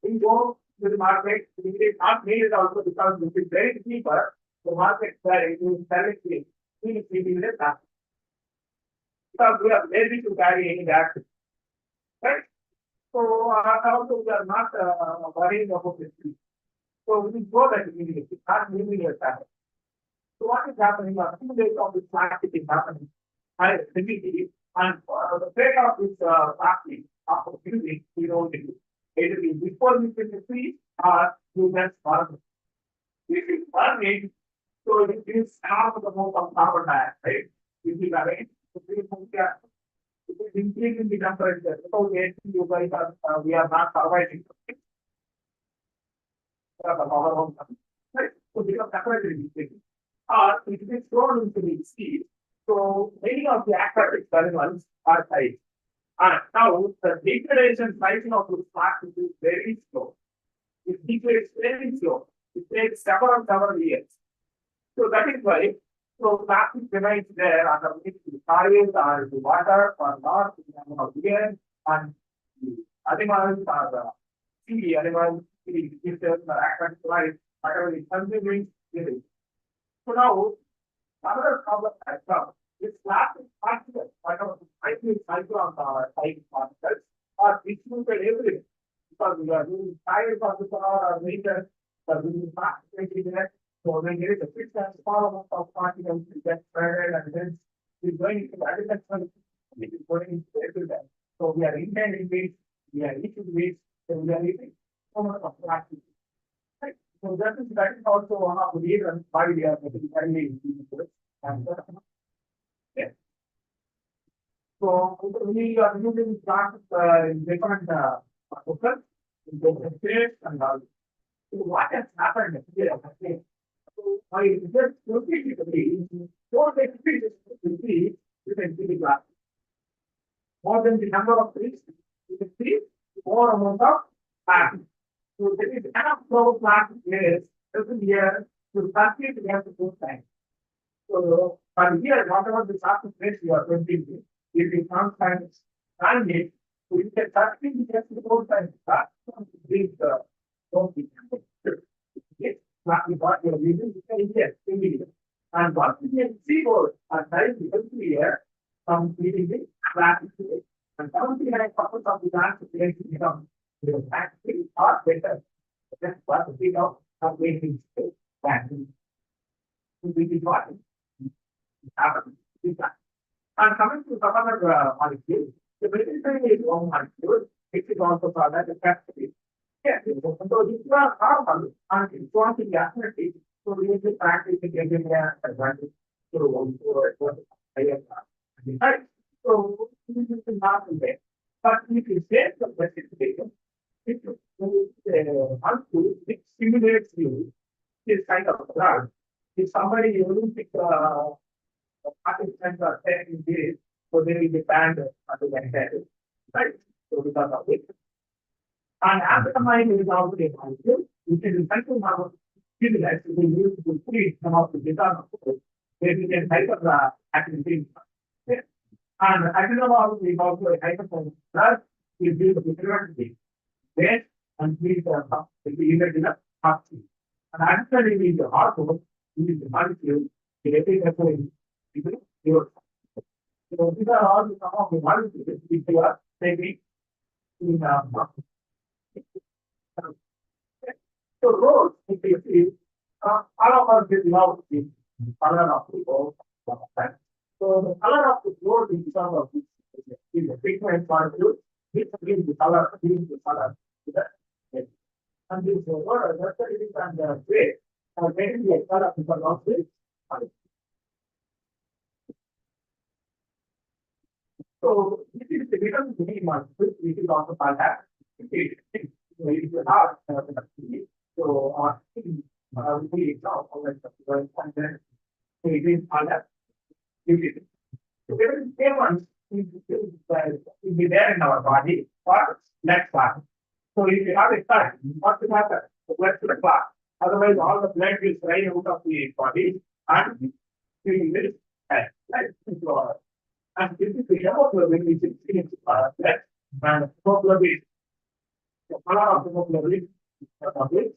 We go to the market, we did not made it also because this is very cheaper. The market where it is directly, we need the plastic. Because we are lazy to carry any bags. Right? So also we are not worrying about this. So we go that immediately, not leaving your time. So what is happening? Accumulation of this plastic is happening. I repeat, and the fate of this plastic after using, we don't do. Either before we finish the tree or you just burn it. If you burn it, so it is half of the amount of carbon dioxide. If you arrange, it is increasing the temperature. So you guys are, we are not surviving. Right? So because temperature is increasing. It is thrown into the sea. So many of the aquatic animals are died. And now the degradation cycle of this plastic is very slow. It degrades very slow. It takes several years. So that is why so plastic remains there underneath the soil or the water or not the air and the animals or the sea animals, the fishes or aquatic life, whatever is consuming it is. So now another problem has come. This plastic particles, whatever the cycle of the type particles are distributed everywhere. Because we are using tires of the car or meters, or using plastic there. So when there is a fixed and small amount of particles, it gets spread and then it's going into the agricultural, it is going into everywhere. So we are intending this, we are eating this, so we are eating so much of plastic. Right. So that is also one of the reasons why we are getting very this. And yeah. So we are using plastic in different focus, in different states and all. So what has happened here? So I just repeatedly, so you see, you can see the glass. More than the number of trees, you can see more amount of plastic. So there is enough flow of plastic layers every year to circulate against the full time. So, but here, whatever the plastic place you are producing, if you can't find it, so you can circulate against the full time. Don't be what you are using, you can ingest immediately. And once you can see more, size becomes clear from feeding the plastic. And 79% of the plastic become actually are better. That's what the feed of making plastic. This is what happens. And coming to some other molecules, the vegetarian is one molecule, which is also called as a capsule. Yes, so these are normal and it's one thing definitely. So we need to practice it every day advantage. So right. So this is not there. But if you say the specification, it it stimulates you this kind of drug. If somebody Olympic participants are saying this, so they will be banned at the end. Right. So because of it. And after the mind is also a positive, which is cycle now stimulus to be used to treat some of the data where we can cycle the activity. And adrenaline is also a hypertension drug is due to different weight and please either in a heart. And additionally, the hormone is the molecule, the epinephrine, your. So these are all some of the molecules which you are taking in so roads, if you see, all of us is now the color of the road. So the color of the road in terms of this is a frequent molecule, which gives the color, to the and this road, that's the reason and the way, or maybe the color because of this. So this is the reason to be molecule, which is also called as it is hard. So we know and then it is called as utility. So every one will be there in our body for next class. So if you have a cut, what will happen? The blood will clot. Otherwise, all the blood will fly out of the body and we will die. Right? So, and this is the hemoglobin which is in blood and hemoglobin, the color of hemoglobin is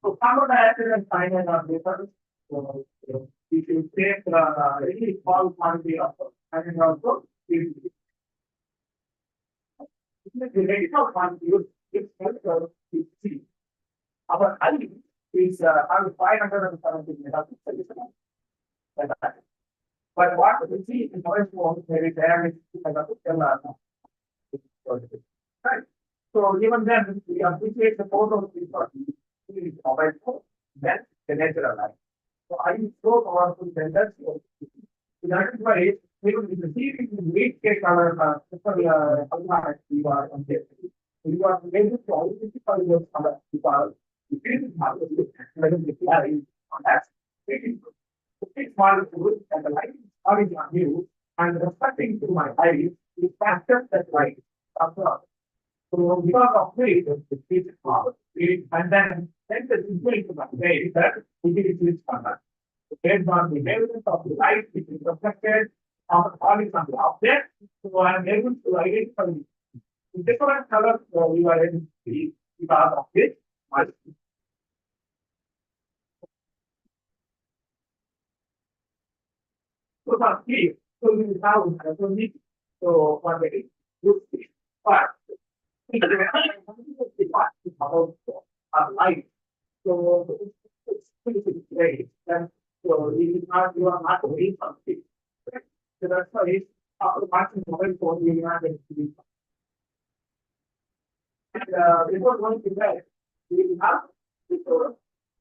so carbon dioxide and cyanide are different. So if you take really small quantity of cyanide also, it the medical quantity is C. Our I is around 570 megapixels. But what we see in our phone, there is damage to megapixel. Right. So even then, we appreciate the photos is mobile phone, then the natural light. So I am so powerful that that's that is why even with the series in weight case our we are on this. We are able to identify those colors because the field is not the clarity on that. It's molecule and the light is falling on you and reflecting to my eyes is faster that light. So because of this, it's small. And then the situation of that it is standard. Based on the wavelength of the light, which is reflected on the body from the object, so I am able to identify the different colors you are able to see because of this molecule. So for here, so we have so for the good part. About light. So it's pretty great. And so you are not doing something. So that's why it's watching mobile phone, you are not going to be. And before going to bed, we have the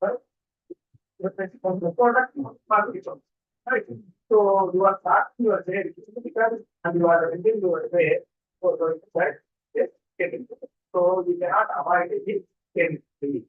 but the product market. Right. So you are starting your day and you are ending your day for going to bed. Yes, getting so we cannot avoid it. Chemistry.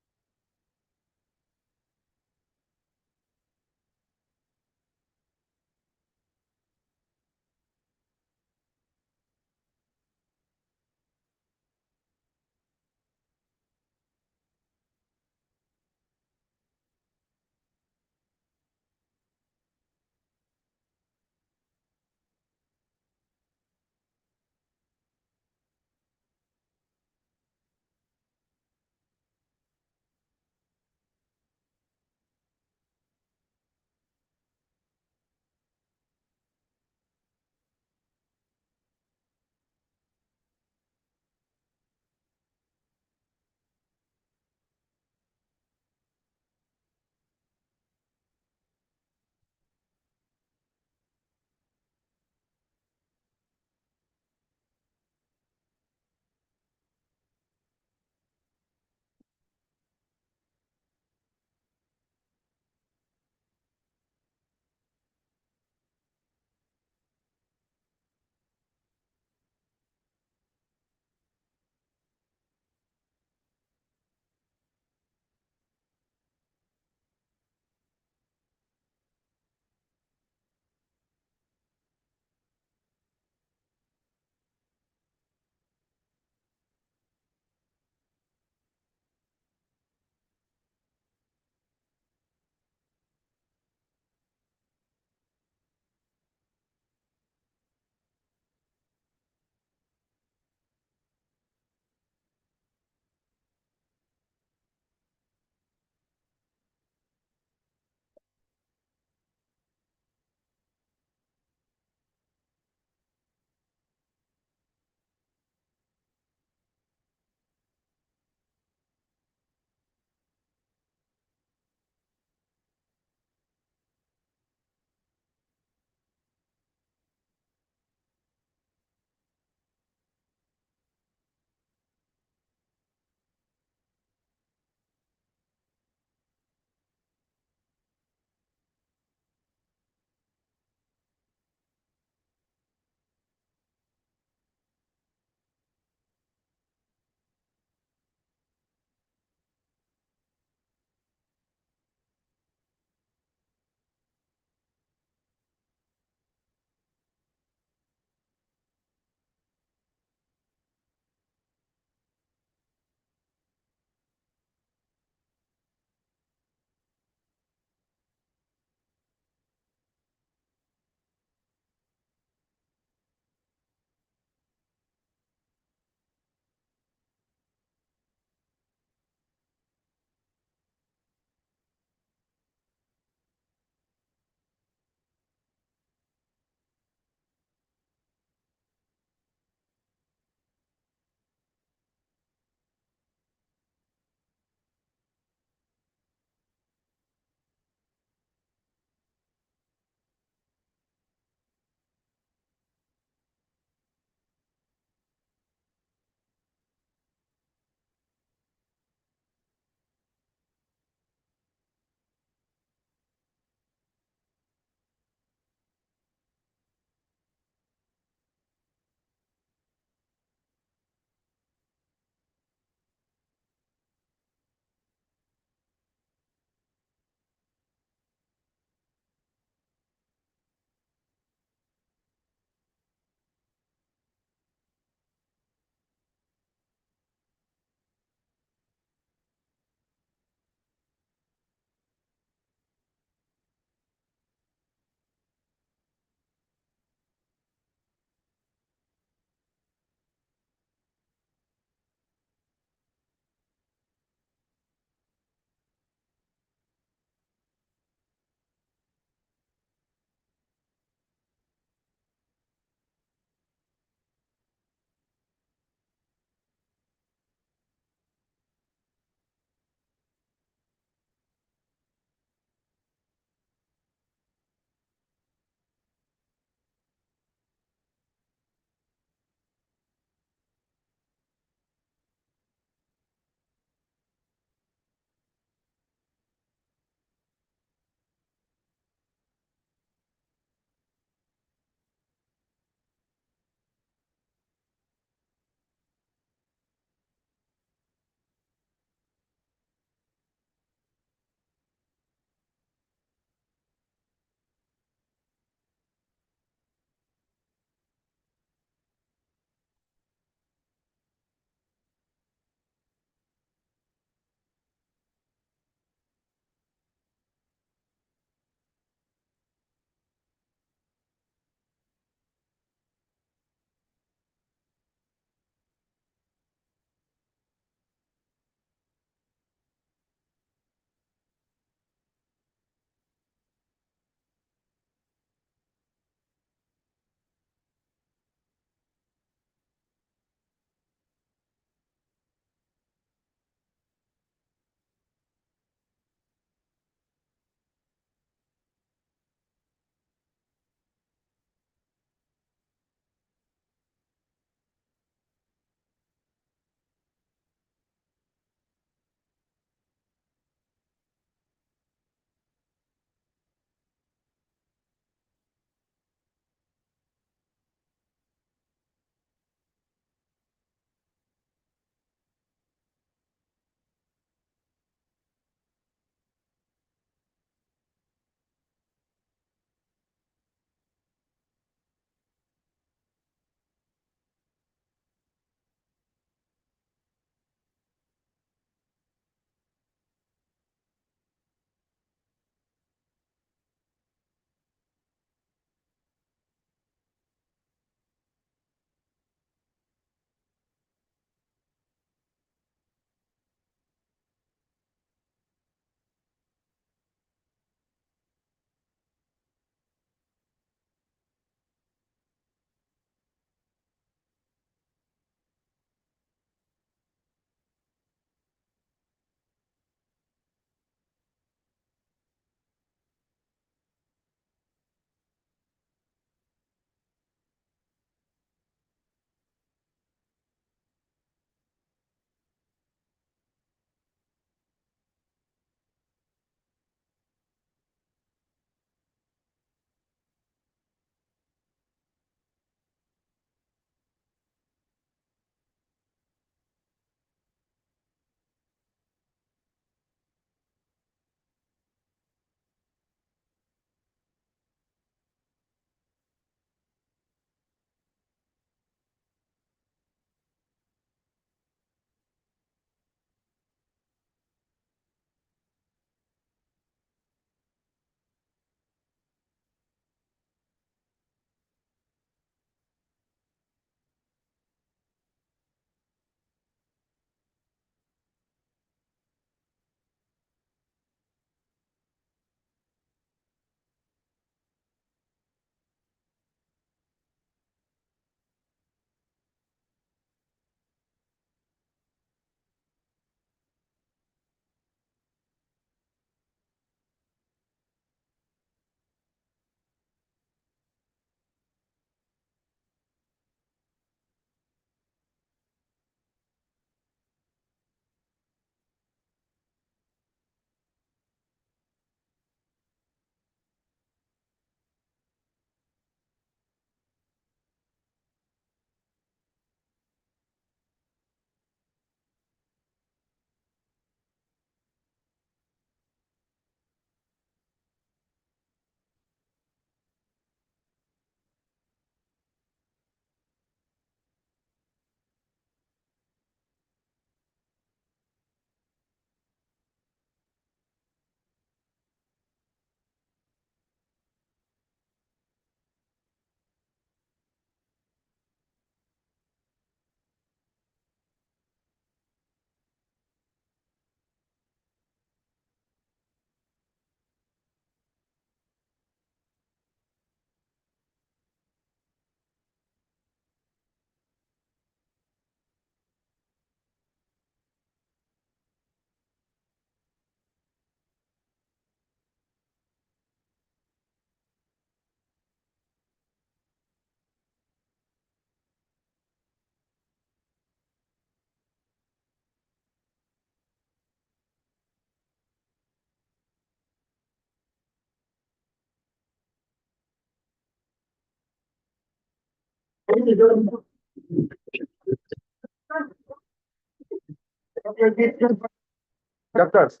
Doctors.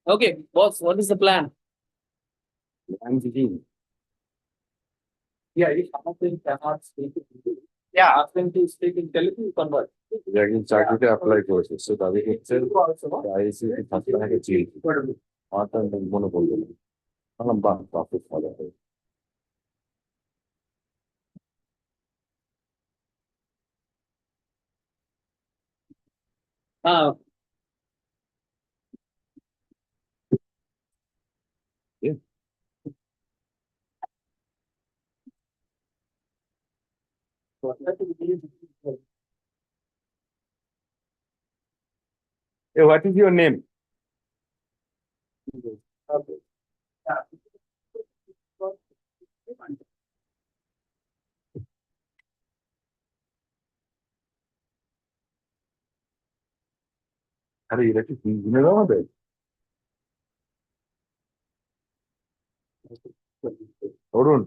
Okay, boss, what is the plan? I'm thinking, Yeah, if someone cannot speak. Yeah, ask them to speak in Telugu, convert. again, চাকরিতে apply করেছে, so তাদের হচ্ছে IIT থাকতে থাকে চিল, মাথা মনে পড়লো না, বললাম বাহ, তাকে ভালো হয়। Hey, what is your name? আরে এরা কি 3 দিনের আমাদের? অরুণ